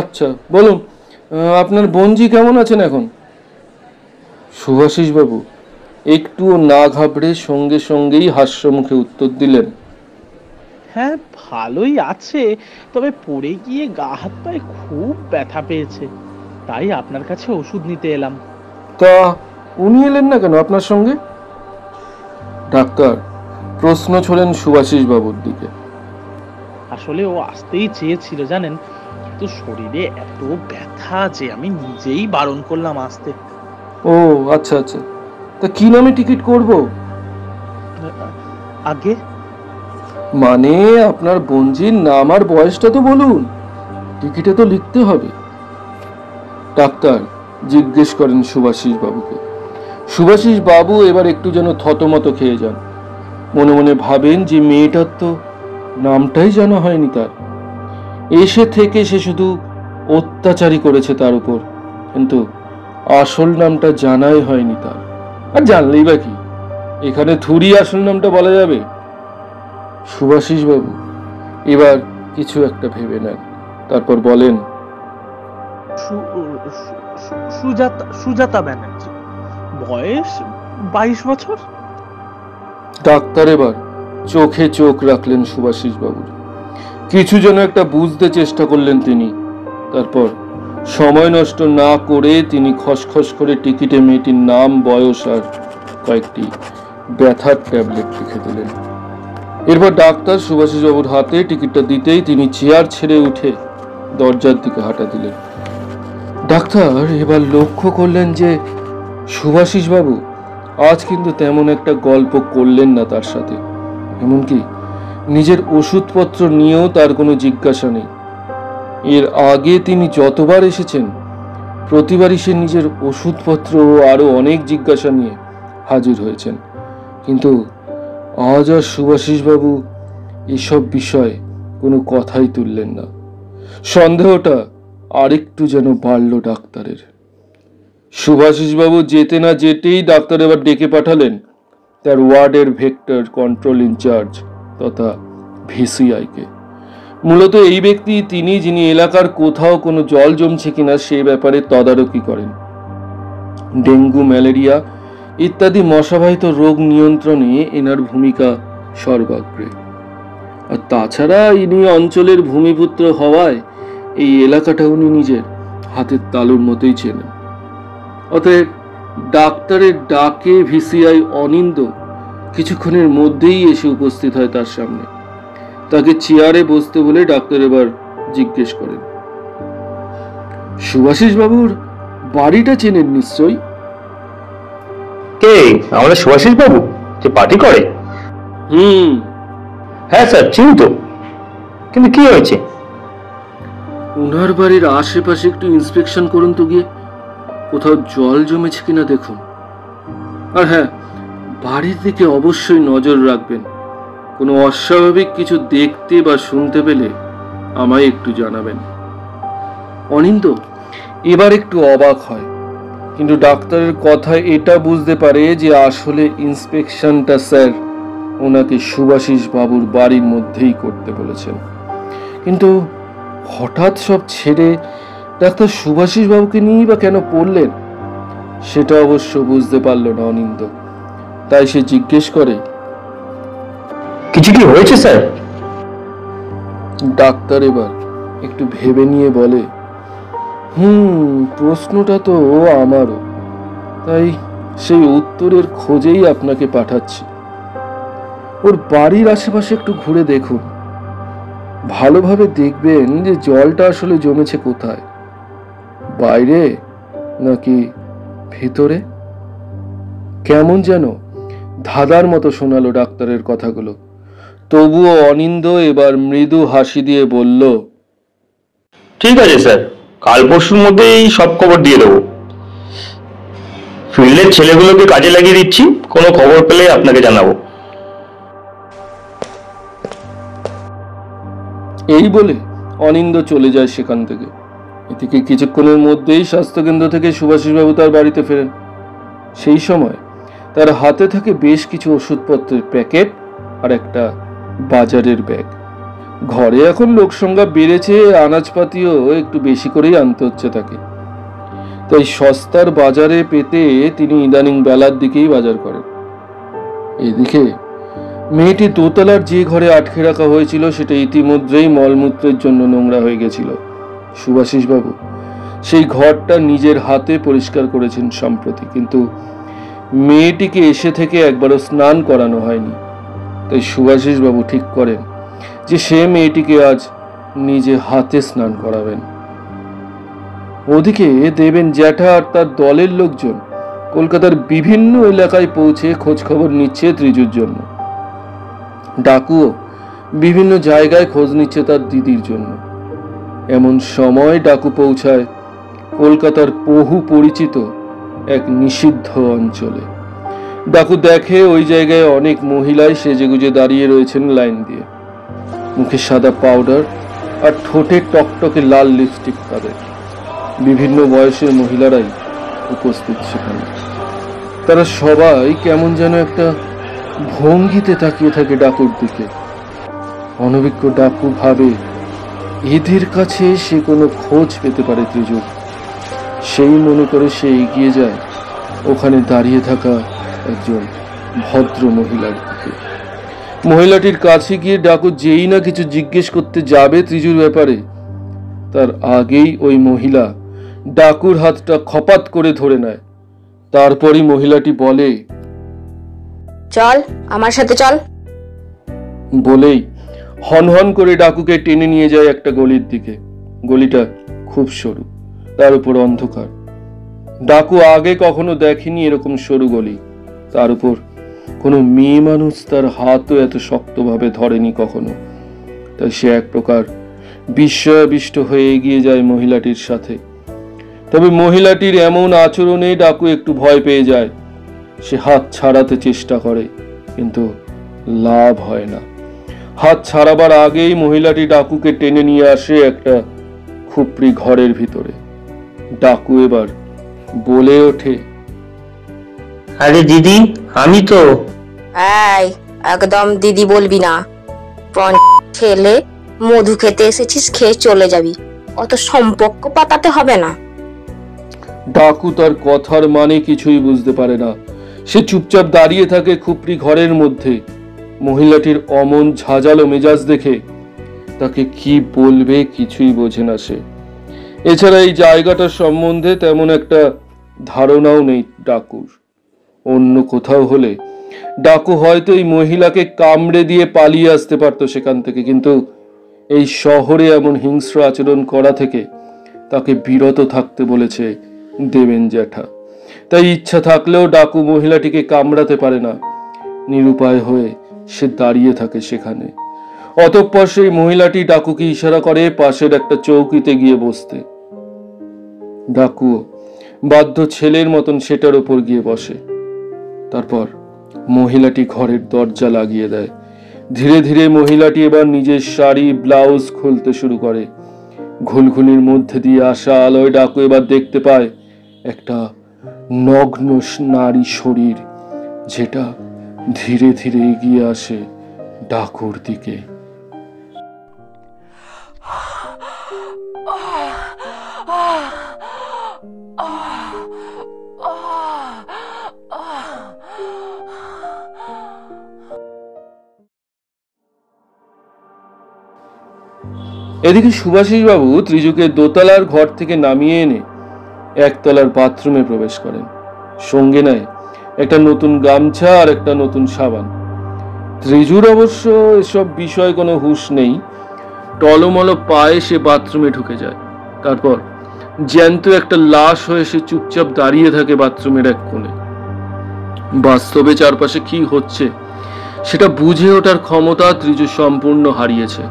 আচ্ছা বলুন, আপনার বোনজি কেমন আছেন এখন? শুভাশিসবাবু একটুও না ঘাবড়ে সঙ্গে সঙ্গেই হাস্যমুখে উত্তর দিলেন, হ্যাঁ, ভালোই আছে, তবে পড়ে গিয়ে গা হাত পায়ে খুব ব্যথা পেয়েছে, তাই আপনার কাছে ওষুধ নিতে এলাম। তা উনি এলেন না কেন আপনার সঙ্গে? ডাক্তার প্রশ্ন ছড়েন শুভাশিসবাবুর দিকে। আসলে ও আসতেই চেয়েছিল জানেন, কিন্তু শরীরে এত ব্যথা যে আমি নিজেই বারণ করলাম আসতে। ও আচ্ছা আচ্ছা, তা কি নামে টিকিট করব? আগে মানে আপনার বোনজির নাম আর বয়সটা তো বলুন, টিকিটে তো লিখতে হবে। ডাক্তার জিজ্ঞেস করেন শুভাশিসবাবুকে। শুভাশিসবাবু এবার একটু যেন থতমত খেয়ে যান। মনে মনে ভাবেন যে মেয়েটার তো নামটাই জানা হয়নি তার। এসে থেকে সে শুধু অত্যাচারই করেছে তার উপর, কিন্তু আসল নামটা জানাই হয়নি তার। আর জানলেই বা কি, এখানে থুরি আসল নামটা বলা যাবে? শুভাশিসবাবু এবার কিছু একটা ভেবে নেন, তারপর বলেন, সুজাতা ব্যানার্জি, বয়স 22 বছর। ডাক্তার এবার চোখে চোখ রাখলেন শুভাশিসবাবুর। কিছু যেন একটা বুঝতে চেষ্টা করলেন তিনি। তারপর সময় নষ্ট না করে তিনি খসখস করে টিকিটে মেয়েটির নাম, বয়স আর কয়েকটি ব্যথার ট্যাবলেট লিখে দিলেন। এরপর ডাক্তার শুভাশিসবাবুর হাতে টিকিটটা দিতেই তিনি চেয়ার ছেড়ে উঠে দরজার দিকে হাঁটা দিলেন। ডাক্তার এবার লক্ষ্য করলেন যে শুভাশিসবাবু আজ কিন্তু তেমন একটা গল্প করলেন না তার সাথে। এমনকি নিজের ওষুধপত্র নিয়েও তার কোনো জিজ্ঞাসা নেই। এর আগে তিনি যতবার এসেছেন প্রতিবারই সে নিজের ওষুধপত্র ও আরো অনেক জিজ্ঞাসা নিয়ে হাজির হয়েছেন, কিন্তু আজ আর শুভাশিসবাবু এসব বিষয়ে কোনো কথাই তুললেন না। সন্দেহটা আরেকটু যেন বাড়ল ডাক্তারের। শুভাশিসবাবু যেতে না যেতেই ডাক্তার এবার ডেকে পাঠালেন তার ওয়ার্ডের ভেক্টর কন্ট্রোল ইনচার্জ তথা ভিসিআইকে। মূলত এই ব্যক্তি তিনি, যিনি এলাকার কোথাও কোনো জল জমছে কিনা সে ব্যাপারে তদারকি করেন। ডেঙ্গু, ম্যালেরিয়া ইত্যাদি মশাবাহিত রোগ নিয়ন্ত্রণে এনার ভূমিকা সর্বাগ্রে। আর তাছাড়া ইনি অঞ্চলের ভূমিপুত্র হওয়ায় এই এলাকাটা উনি নিজের হাতের তালুর মতোই চেনেন। অতএব ডাক্তারের ডাকে ভিসিআই অনিন্দ কিছুক্ষণের মধ্যেই এসে উপস্থিত হয় তার সামনে। তাকে চেয়ারে বসতে বলে ডাক্তার এবার জিজ্ঞেস করেন, শুভাশিসবাবুর বাড়িটা চেনেন নিশ্চয়ই? কে? আমাদের সুভাষিস বাবু যে পার্টি করে? হ্যাঁ স্যার, চিনি তো, কিন্তু কি হয়েছে? ওনার বাড়ির আশেপাশে একটু ইন্সপেকশন করুন তো গিয়ে, কোথাও জল জমেছে কিনা দেখুন। আর হ্যাঁ, বাড়ির দিকে অবশ্যই নজর রাখবেন। কোনো অস্বাভাবিক কিছু দেখতে বা শুনতে পেলে আমায় একটু জানাবেন। অনিন্দ এবার একটু অবাক হয়, কিন্তু ডাক্তারের কথায় এটা বুঝতে পারে যে আসলে ইন্সপেকশনটা স্যার ওনাকে শুভাশিস বাবুর বাড়ির মধ্যেই করতে বলেছেন। কিন্তু হঠাৎ সব ছেড়ে ডাক্তার শুভাশিস বাবুকে নিয়েই বা কেন পড়লেন সেটা অবশ্য বুঝতে পারল না অনিন্দ। তাই সে জিজ্ঞেস করে, কিছু কি হয়েছে স্যার? ডাক্তার এবার একটু ভেবে নিয়ে বলে, প্রশ্নটা তো আমারও, তাই সেই উত্তরের খোঁজেই আপনাকে পাঠাচ্ছি। ওর বাড়ির আশেপাশে একটু ঘুরে দেখুন, ভালোভাবে দেখবেন যে জলটা আসলে জমেছে কোথায়, বাইরে নাকি ভিতরে। কেমন যেন ধাঁধার মতো শোনালো ডাক্তারের কথাগুলো। তবুও অনিন্দ এবার মৃদু হাসি দিয়ে বলল, ঠিক আছে স্যার, কাল পরশুর মধ্যেই সব খবর দিয়ে দেবো। ফিল্ডের ছেলেগুলোকে কাজে লাগিয়ে দিচ্ছি, কোনো খবর পেলে আপনাকে জানাবো। এই বলে অনিন্দ চলে যায় সেখান থেকে। এদিকে কিছুক্ষণের মধ্যেই স্বাস্থ্যকেন্দ্র থেকে সুভাষিসবাবু তার বাড়িতে ফেরেন। সেই সময় তার হাতে থাকে বেশ কিছু ওষুধপত্রের প্যাকেট আর একটা বাজারের ব্যাগ। ঘরে এখন লোক সংখ্যা বেড়েছে, আনাজপাতিও একটু বেশি করেই আনতে হচ্ছে তাকে। তাই সস্তার বাজারে পেতে তিনি ইদানিং বেলার দিকেই বাজার করেন। এদিকে মেয়েটি দোতলার যে ঘরে আটকে রাখা হয়েছিল সেটা ইতিমধ্যেই মলমূত্রের জন্য নোংরা হয়ে গেছিল। সুভাষিসবাবু সেই ঘরটা নিজের হাতে পরিষ্কার করেছেন সম্প্রতি, কিন্তু মেয়েটিকে এসে থেকে একবারও স্নান করানো হয়নি। তাই সুভাষিসবাবু ঠিক করেন যে সে মেয়েটিকে আজ নিজে হাতে স্নান করাবেন। ওদিকে দেবেন জ্যাঠা আর তার দলের লোকজন কলকাতার বিভিন্ন এলাকায় পৌঁছে খোঁজ খবর নিচ্ছে ত্রিজুর জন্য। ডাকুও বিভিন্ন জায়গায় খোঁজ নিচ্ছে তার দিদির জন্য। এমন সময় ডাকু পৌঁছায় কলকাতার বহু পরিচিত এক নিষিদ্ধ অঞ্চলে। ডাকু দেখে ওই জায়গায় অনেক মহিলাই সেজেগুজে দাঁড়িয়ে রয়েছেন লাইন দিয়ে। মুখে সাদা পাউডার আর ঠোঁটে টকটকে লাল লিপস্টিক তাদের। বিভিন্ন বয়সের মহিলারাই উপস্থিত সেখানে। তারা সবাই কেমন যেন একটা ভঙ্গিতে তাকিয়ে থাকে ডাকুর দিকে। অনভিজ্ঞ ডাকু ভাবে এদের কাছে সে কোনো খোঁজ পেতে পারে ত্রিজুর। সেই মনে করে সে এগিয়ে যায় ওখানে দাঁড়িয়ে থাকা একজন ভদ্র মহিলার দিকে। মহিলাটির কাছে গিয়ে ডাকু যেই না কিছু জিজ্ঞেস করতে যাবে ত্রিজুর ব্যাপারে, তার আগেই ওই মহিলা ডাকুর হাতটা খপাত করে ধরে নেয়। তারপরই মহিলাটি বলে, চল আমার সাথে চল। বলেই হনহন করে ডাকুকে টেনে নিয়ে যায় একটা গলির দিকে। গলিটা খুব সরু, তার উপর অন্ধকার। ডাকু আগে কখনো দেখেনি এরকম সরু গলি। তার উপর কোনো মেয়ে মানুষ তার হাতও এত শক্তভাবে ধরেনি কখনো। তাই সে এক প্রকার বিস্ময়াবিষ্ট হয়ে এগিয়ে যায় মহিলাটির সাথে। তবে মহিলাটির এমন আচরণে ডাকু একটু ভয় পেয়ে যায়। সে হাত ছাড়াতে চেষ্টা করে, কিন্তু লাভ হয় না। হাত ছাড়াবার আগেই মহিলাটি ডাকুকে টেনে নিয়ে আসে একটা খুপড়ি ঘরের ভিতরে। ডাকু এবার বলে ওঠে, আরে দিদি, আমি তো। এই একদম দিদি বলবি না। ছেলে মধু খেতে এসেছিস, খেয়ে চলে যাবি, অত সম্পর্ক পাতাতে হবে না। ডাকু তার কথার মানে কিছুই বুঝতে পারে না। সে চুপচাপ দাঁড়িয়ে থাকে খুপড়ি ঘরের মধ্যে। মহিলাটির অমন ঝাঁঝালো মেজাজ দেখে তাকে কি বলবে কিছুই বোঝে না সে। এছাড়া এই জায়গাটার সম্বন্ধে তেমন একটা ধারণাও নেই ডাকুর। অন্য কোথাও হলে ডাকু হয়তো এই মহিলাকে কামড়ে দিয়ে পালিয়ে আসতে পারতো সেখান থেকে, কিন্তু এই শহরে এমন হিংস্র আচরণ করা থেকে তাকে বিরত থাকতে বলেছে দেবেন জ্যাঠা। তাই ইচ্ছা থাকলেও ডাকু মহিলাটিকে কামড়াতে পারে না। নিরুপায় হয়ে সে দাঁড়িয়ে থাকে সেখানে। অতঃপর সেই মহিলাটি ডাকুকে ইশারা করে পাশের একটা চৌকিতে গিয়ে বসতে। ডাকু বাধ্য ছেলের মতন সেটার উপর গিয়ে বসে। তারপর মহিলাটি ঘরের দরজা লাগিয়ে দেয়। ধীরে ধীরে মহিলাটি এবার নিজের শাড়ি ব্লাউজ খুলতে শুরু করে। ঘুলঘুলির মধ্যে দিয়ে আসা আলোয় ডাকু এবার দেখতে পায় একটা নগ্ন নারী শরীর, যেটা ধীরে ধীরে এগিয়ে আসে ডাকুর দিকে। এদিকে সুভাষিসবাবু ত্রিজুকে দোতলার ঘর থেকে নামিয়ে এনে একতলার বাথরুমে প্রবেশ করেন। সঙ্গে নেয় একটা নতুন গামছা আর একটা নতুন সাবান। ত্রিজুর অবশ্য এসব বিষয়ে কোনো হুঁশ নেই। টলমল পায়ে সে বাথরুমে ঢুকে যায়। তারপর জ্যান্ত একটা লাশ হয়ে সে চুপচাপ দাঁড়িয়ে থাকে বাথরুমের এক কোণে। বাস্তবে চারপাশে কি হচ্ছে সেটা বুঝে ওঠার ক্ষমতা ত্রিজু সম্পূর্ণ হারিয়েছে।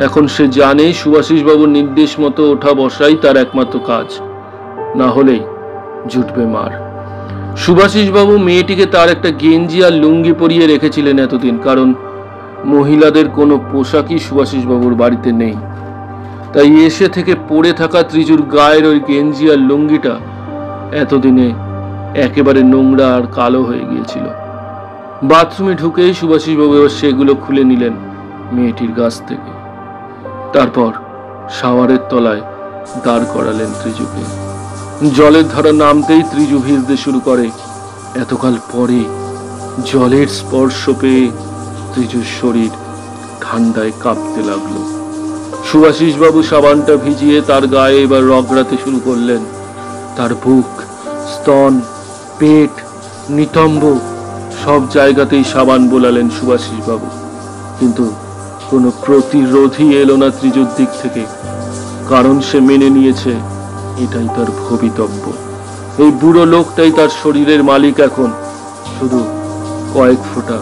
এখন সে জানে সুভাষিসবাবুর নির্দেশ মতো ওঠা বসাই তার একমাত্র কাজ, না হলেই জুটবে মার। সুভাষিসবাবু মেয়েটিকে তার একটা গেঞ্জি আর লুঙ্গি পরিয়ে রেখেছিলেন এতদিন, কারণ মহিলাদের কোনো পোশাকই সুভাষিসবাবুর বাড়িতে নেই। তাই এসে থেকে পড়ে থাকা ত্রিজুর গায়ের ওই গেঞ্জি আর লুঙ্গিটা এতদিনে একেবারে নোংরা আর কালো হয়ে গিয়েছিল। বাথরুমে ঢুকেই সুভাষিসবাবু এবার সেগুলো খুলে নিলেন মেয়েটির গাছ থেকে। তারপর শাওয়ারের তলায় দাঁড় করালেন ত্রিজুকে। জলের ধারা নামতেই ত্রিজু ভিজতে শুরু করে। এতকাল পরে জলের স্পর্শ পেয়ে ত্রিজুর শরীর ঠান্ডায় কাঁপতে লাগলো। সুভাষিসবাবু সাবানটা ভিজিয়ে তার গায়ে এবার রগড়াতে শুরু করলেন। তার বুক, স্তন, পেট, নিতম্ব সব জায়গাতেই সাবান বোলালেন সুভাষিসবাবু, কিন্তু কোনো প্রতিরোধই এলো না ত্রিজুর দিক থেকে। কারণ সে মেনে নিয়েছে এটাই তার ভবিতব্য। এই বুড়ো লোকটাই তার শরীরের মালিক এখন। শুধু কয়েক ফোঁটা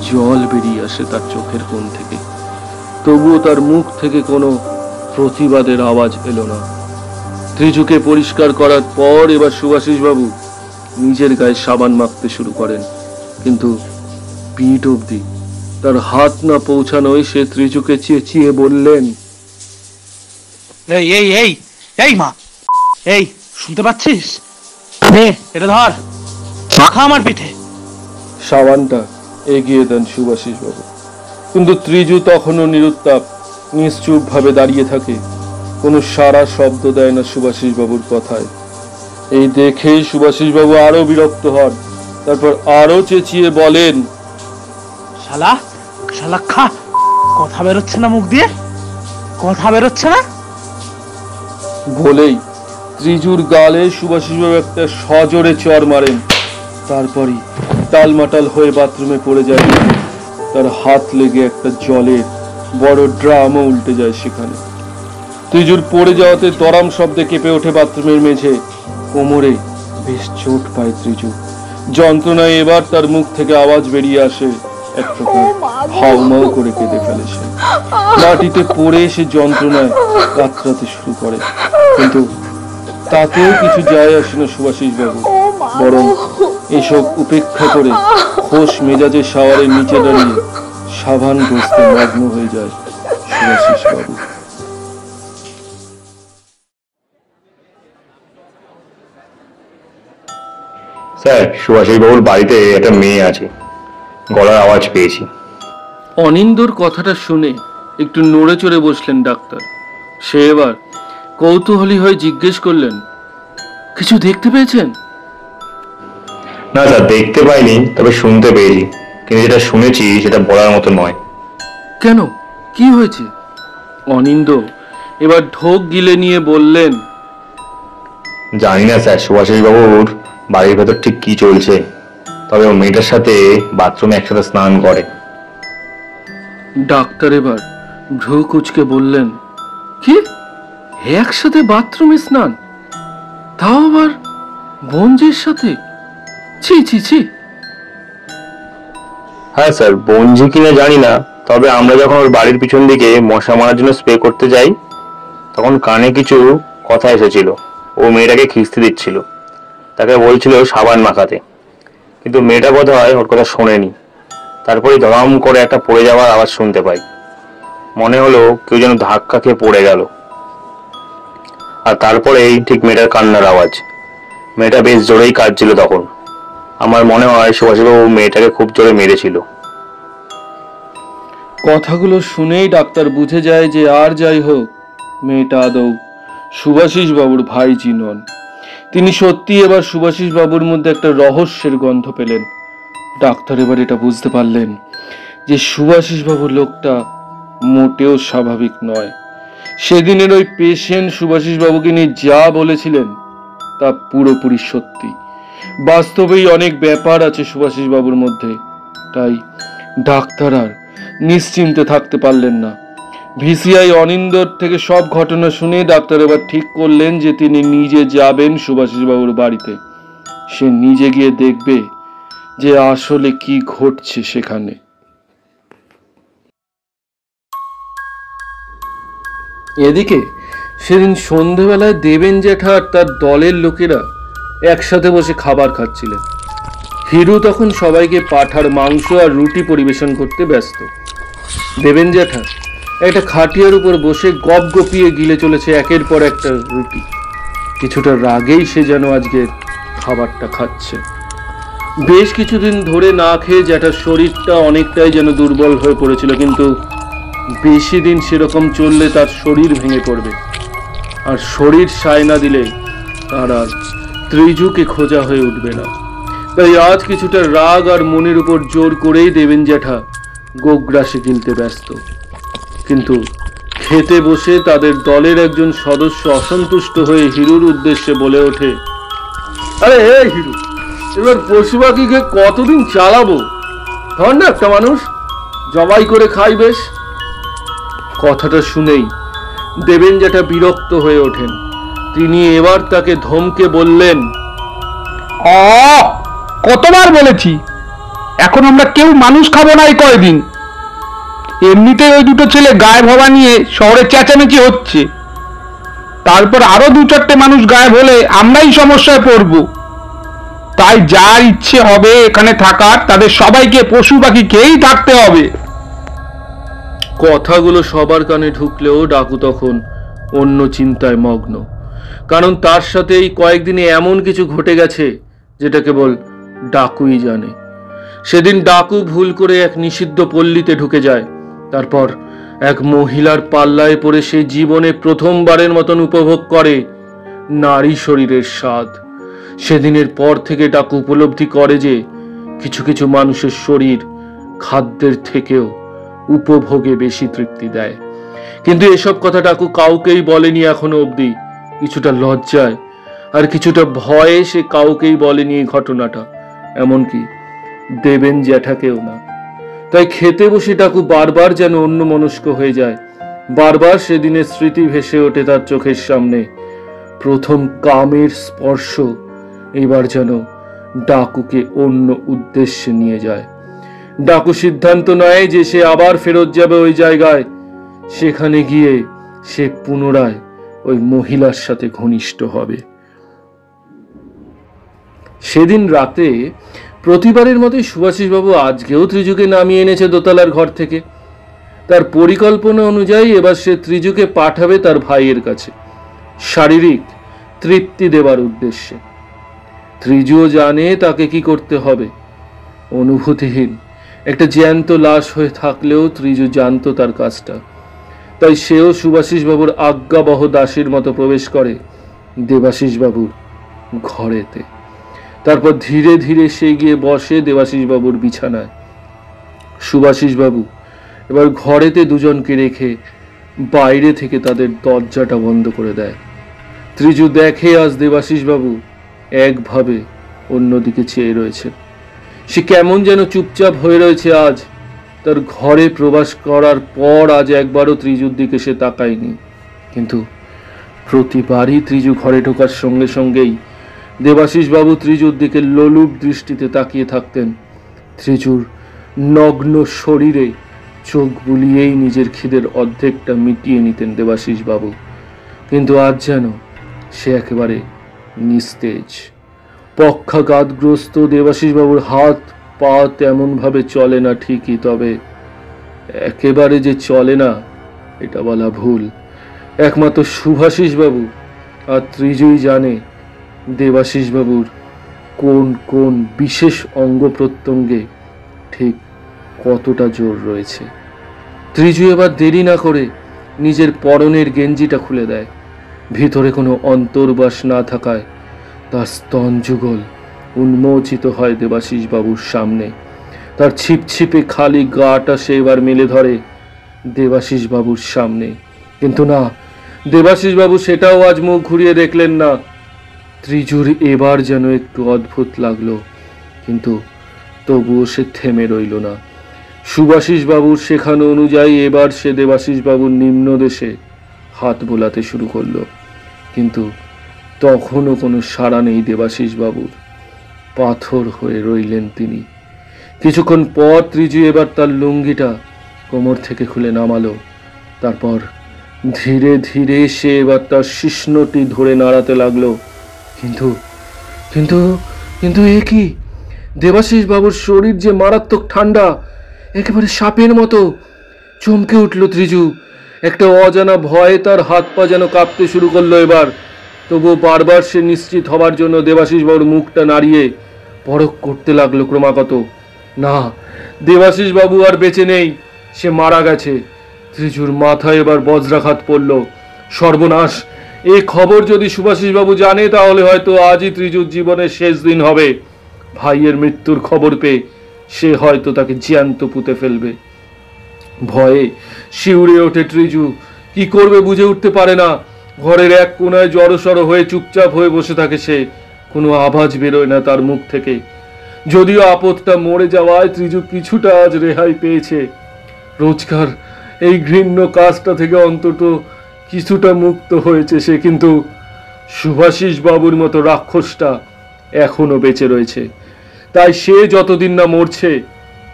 জল বেরিয়ে আসে তার চোখের কোণ থেকে, তবুও তার মুখ থেকে কোনো প্রতিবাদের আওয়াজ এলো না। ত্রিজুকে পরিষ্কার করার পর এবার সুভাষিসবাবু নিজের গায়ে সাবান মাখতে শুরু করেন, কিন্তু পিঠ অবধি তার হাত না পৌঁছানোয় সে ত্রিজুকে চেঁচিয়ে বললেন, এই এই এই এই মা, এই শুনতে পাচ্ছিস? নে এটা ধর, মাখা আমার পিঠে। সাবানটা এগিয়ে দেন সুভাষিসবাবু, কিন্তু ত্রিজু তখনও নিরুত্তাপ, নিশ্চুপ ভাবে দাঁড়িয়ে থাকে। কোনো সারা শব্দ দেয় না সুভাষিসবাবুর কথায়। এই দেখে সুভাষিসবাবু আরো বিরক্ত হন। তারপর আরো চেঁচিয়ে বলেন, শালা শালা খা, কথা বেরোচ্ছে না মুখ দিয়ে, কথা বেরোচ্ছে না। বলেই ত্রিজুর গালে সুভাষিসবাবু একটা সজোরে চর মারেন। তারপরই টালমাটাল হয়ে বাথরুমে পড়ে যায়। তার হাত লেগে একটা জলের বড় ড্রামও উল্টে যায় সেখানে। ত্রিজুর পড়ে যাওয়াতে তরাম শব্দে কেঁপে ওঠে বাথরুমের মেঝে। কোমরে বেশ চোট পায় ত্রিজু। যন্ত্রণায় এবার তার মুখ থেকে আওয়াজ বেরিয়ে আসে, এক প্রকার হাউমাউ করে কেঁদে ফেলে সে। মাটিতে পড়ে সে যন্ত্রণায় কাতরাতে শুরু করে, কিন্তু তাতেও কিছু যায় আসে না সুভাষিসবাবু। বরং এসব উপেক্ষা করে খোশ মেজাজে শাওয়ারের নিচে দাঁড়িয়ে সাবান ঘষতে মগ্ন হয়ে যায় সুভাষিসবাবু। স্যার, সুভাষিসবাবুর বাড়িতে একটা মেয়ে আছে, গলার আওয়াজ পেয়েছি। অনিন্দর কথাটা শুনে একটু নড়ে চড়ে বসলেন ডাক্তার। সে এবার কৌতূহলী হয়ে জিজ্ঞেস করলেন, কিছু দেখতে পেয়েছেন? না স্যার, দেখতে পাইনি, তবে শুনতে পেয়েছি। কিন্তু যেটা শুনেছি সেটা বলার মতো নয়। কেন, কি হয়েছে? অনিন্দ এবার ঢোক গিলে নিয়ে বললেন, জানি না স্যার সুভাষিসবাবুর বাড়ির ভেতর ঠিক কি চলছে, তবে ও মেয়েটার সাথে বাথরুমে একসাথে স্নান করে। ডাক্তার এবার ভ্রু কুচকে বললেন, কি, একসাথে বাথরুমে স্নান, তাও আবার বঞ্জির সাথে? ছি ছি ছি। হ্যাঁ স্যার, বঞ্জি কিনা জানি না, তবে আমরা যখন ওর বাড়ির পিছন দিকে মশা মারার জন্য স্প্রে করতে যাই, তখন কানে কিছু কথা এসেছিল। ও মেয়েটাকে খিস্তি দিচ্ছিল, তাকে বলছিল সাবান মাখাতে, কিন্তু মেয়েটা বোধহয় ওর কথা শোনেনি। তারপরে ধরাম করে একটা পড়ে যাওয়ার আওয়াজ শুনতে পাই। মনে হলো কেউ যেন ধাক্কা খেয়ে পড়ে গেল, আর তারপরেই ঠিক মেয়েটার কান্নার আওয়াজ। মেয়েটা বেশ জোরেই কাঁদছিল তখন। আমার মনে হয় সুভাষিসবাবু মেয়েটাকে খুব জোরে মেরেছিল। কথাগুলো শুনেই ডাক্তার বুঝে যায় যে আর যাই হোক, মেয়েটা আদৌ সুভাষিসবাবুর ভাইজি নন। তিনি সত্যি এবার সুভাষিসবাবুর মধ্যে একটা রহস্যের গন্ধ পেলেন। ডাক্তার এবার এটা বুঝতে পারলেন যে সুভাষিসবাবুর লোকটা মোটেও স্বাভাবিক নয়। সেদিনের ওই পেশেন্ট সুভাষিসবাবুকে নিয়ে যা বলেছিলেন তা পুরোপুরি সত্যি। বাস্তবেই অনেক ব্যাপার আছে সুভাষিসবাবুর মধ্যে। তাই ডাক্তার আর নিশ্চিন্তে থাকতে পারলেন না। ভিসিআই অনিন্দর থেকে সব ঘটনা শুনে ডাক্তার এবার ঠিক করলেন যে তিনি নিজে যাবেন সুভাষিসবাবুর বাড়িতে। সে নিজে গিয়ে দেখবে যে আসলে কি ঘটছে সেখানে। এদিকে সেদিন সন্ধেবেলায় দেবেন জ্যাঠা আর তার দলের লোকেরা একসাথে বসে খাবার খাচ্ছিলেন। হিরু তখন সবাইকে পাঁঠার মাংস আর রুটি পরিবেশন করতে ব্যস্ত। দেবেন জ্যাঠা একটা খাটিয়ার উপর বসে গপ গপিয়ে গিলে চলেছে একের পর একটা রুটি। কিছুটা রাগেই সে যেন আজকের খাবারটা খাচ্ছে। বেশ কিছুদিন ধরে না খেয়ে জ্যাঠার শরীরটা অনেকটাই যেন দুর্বল হয়ে পড়েছিল, কিন্তু বেশি দিন সেরকম চললে তার শরীর ভেঙে পড়বে, আর শরীর সায় না দিলে তার আর ত্রিজুকে খোঁজা হয়ে উঠবে না। তাই আজ কিছুটা রাগ আর মনের উপর জোর করেই দেবেন জ্যাঠা গোগ্রাসে কিনতে ব্যস্ত। কিন্তু খেতে বসে তাদের দলের একজন সদস্য অসন্তুষ্ট হয়ে হিরুর উদ্দেশ্যে বলে ওঠে, আরে এই হিরু, এবার পশু পাখিকে কতদিন চালাবো? ধর না একটা মানুষ জবাই করে খাই বেশ। কথাটা শুনেই দেবেন জ্যাঠা বিরক্ত হয়ে ওঠেন। তিনি এবার তাকে ধমকে বললেন, কতবার বলেছি এখন আমরা কেউ মানুষ খাবো না এই কয়দিন। এমনিতে ওই দুটো ছেলে গায়েব হওয়া নিয়ে শহরে চেঁচামেচি হচ্ছে, তারপর আরো 2-4টে মানুষ গায়েব হলে আমরাই সমস্যায় পড়ব। তাই যার ইচ্ছে হবে এখানে থাকার তাদের সবাইকে পশু পাখি খেয়েই থাকতে হবে। কথাগুলো সবার কানে ঢুকলেও ডাকু তখন অন্য চিন্তায় মগ্ন, কারণ তার সাথে এই কয়েকদিনে এমন কিছু ঘটে গেছে যেটা কেবল ডাকুই জানে। সেদিন ডাকু ভুল করে এক নিষিদ্ধ পল্লীতে ঢুকে যায়, তারপর এক মহিলার পাল্লায় পড়ে সে জীবনে প্রথমবারের মতন উপভোগ করে নারী শরীরের স্বাদ। সেদিনের পর থেকে ডাকু উপলব্ধি করে যে কিছু কিছু মানুষের শরীর খাদ্যের থেকেও উপভোগে বেশি তৃপ্তি দেয়। কিন্তু এসব কথা ডাকু কাউকেই বলেনি এখনো অবধি। কিছুটা লজ্জায় আর কিছুটা ভয়ে সে কাউকেই বলেনি এই ঘটনাটা, এমনকি দেবেন জ্যাঠাকেও না। তাই খেতে বসে ডাকু বারবার যেন অন্যমনস্ক হয়ে যায়। বারবার সেদিনের স্মৃতি ভেসে ওঠে তার চোখের সামনে। প্রথম কামের স্পর্শ এবার যেন ডাকুকে অন্য উদ্দেশ্যে নিয়ে যায়। ডাকু সিদ্ধান্ত নেয় যে সে আবার ফেরত যাবে ওই জায়গায়। সেখানে গিয়ে সে পুনরায় ওই মহিলার সাথে ঘনিষ্ঠ হবে। সেদিন রাতে প্রতিবারের মতোই সুভাষিসবাবু আজকেও ত্রিজুকে নামিয়ে এনেছে দোতলার ঘর থেকে। তার পরিকল্পনা অনুযায়ী এবার সে ত্রিজুকে পাঠাবে তার ভাইয়ের কাছে শারীরিক তৃপ্তি দেবার উদ্দেশ্যে। ত্রিজুও জানে তাকে কি করতে হবে। অনুভূতিহীন একটা জ্যান্ত লাশ হয়ে থাকলেও ত্রিজু জানতো তার কাজটা। তাই সেও সুভাষিসবাবুর আজ্ঞাবহ দাসীর মতো প্রবেশ করে দেবাশিসবাবুর ঘরেতে। তারপর ধীরে ধীরে সে গিয়ে বসে দেবাশিসবাবুর বিছানায়। সুভাষিসবাবু এবার ঘরেতে দুজনকে রেখে বাইরে থেকে তাদের দরজাটা বন্ধ করে দেয়। ত্রিজু দেখে আজ দেবাশিসবাবু একভাবে অন্যদিকে চেয়ে রয়েছে। সে কেমন যেন চুপচাপ হয়ে রয়েছে আজ। তার ঘরে প্রবেশ করার পর আজ একবারও ত্রিজুর দিকে সে তাকায়নি। কিন্তু প্রতিবারই ত্রিজু ঘরে ঢোকার সঙ্গে সঙ্গেই দেবাশিসবাবু ত্রিজুর দিকে লোলুপ দৃষ্টিতে তাকিয়ে থাকতেন। ত্রিজুর নগ্ন শরীরে চোখ বুলিয়েই নিজের খিদের অর্ধেকটা মিটিয়ে নিতেন দেবাশিসবাবু। কিন্তু আজ যেন সে একেবারে নিস্তেজ। পক্ষাঘাতগ্রস্ত দেবাশিসবাবুর হাত পা তেমনভাবে চলে না ঠিকই, তবে একেবারে যে চলে না এটা বলা ভুল। একমাত্র সুভাষিসবাবু আর ত্রিজুই জানে দেবাশিসবাবুর কোন কোন বিশেষ অঙ্গ প্রত্যঙ্গে ঠিক কতটা জোর রয়েছে। ত্রিজু এবার দেরি না করে নিজের পরনের গেঞ্জিটা খুলে দেয়। ভিতরে কোনো অন্তর্বাস না থাকায় তার স্তন যুগল উন্মোচিত হয় দেবাশিসবাবুর সামনে। তার ছিপছিপে খালি গাটা সে এবার মেলে ধরে দেবাশিসবাবুর সামনে। কিন্তু না, দেবাশিসবাবু সেটাও আজ মুখ ঘুরিয়ে দেখলেন না। ত্রিজুর এবার যেন একটু অদ্ভুত লাগলো, কিন্তু তবুও সে থেমে রইল না। সুভাষিসবাবুর শেখানো অনুযায়ী এবার সে দেবাশিসবাবুর নিম্ন দেশে হাত বোলাতে শুরু করলো, কিন্তু তখনও কোনো সাড়া নেই দেবাশিসবাবুর। পাথর হয়ে রইলেন তিনি। কিছুক্ষণ পর ত্রিজু এবার তার লুঙ্গিটা কোমর থেকে খুলে নামালো। তারপর ধীরে ধীরে সে এবার তার শিশ্নটি ধরে নাড়াতে লাগলো, কিন্তু কিন্তু কিন্তু এ কি, দেবাশিস বাবুর শরীর যে মারাত্মক ঠান্ডা, একেবারে সাপের মতো। চমকে উঠল ত্রিজু। একটা অজানা ভয়ে তার হাত পা যেন কাঁপতে শুরু করলো এবার। তবুও বারবার সে নিশ্চিত হবার জন্য দেবাশিস বাবুর মুখটা নাড়িয়ে পরখ করতে লাগলো ক্রমাগত। না, দেবাশিস বাবু আর বেঁচে নেই, সে মারা গেছে। ত্রিজুর মাথায় এবার বজ্রাঘাত পড়ল। সর্বনাশ! এই খবর যদি সুভাষিস বাবু জানে, তাহলে হয়তো আজই ত্রিজুর জীবনের শেষ দিন হবে। ভাইয়ের মৃত্যুর খবর পেয়ে সে হয়তো তাকে জ্যান্ত পুঁতে ফেলবে। ভয়ে শিউরে ওঠে ত্রিজু। কি করবে বুঝে উঠতে পারে না। ঘরের এক কোনায় জড়সড় হয়ে চুপচাপ হয়ে বসে থাকে সে। কোনো আওয়াজ বেরোয় না তার মুখ থেকে। যদিও আপদটা মরে যাওয়ায় ত্রিজু কিছুটা আজ রেহাই পেয়েছে। রোজকার এই ঘৃণ্য কাজটা থেকে অন্তত কিছুটা মুক্ত হয়েছে সে, কিন্তু সুভাষিস বাবুর মতো রাক্ষসটা এখনো বেঁচে রয়েছে। তাই সে যতদিন না মরছে,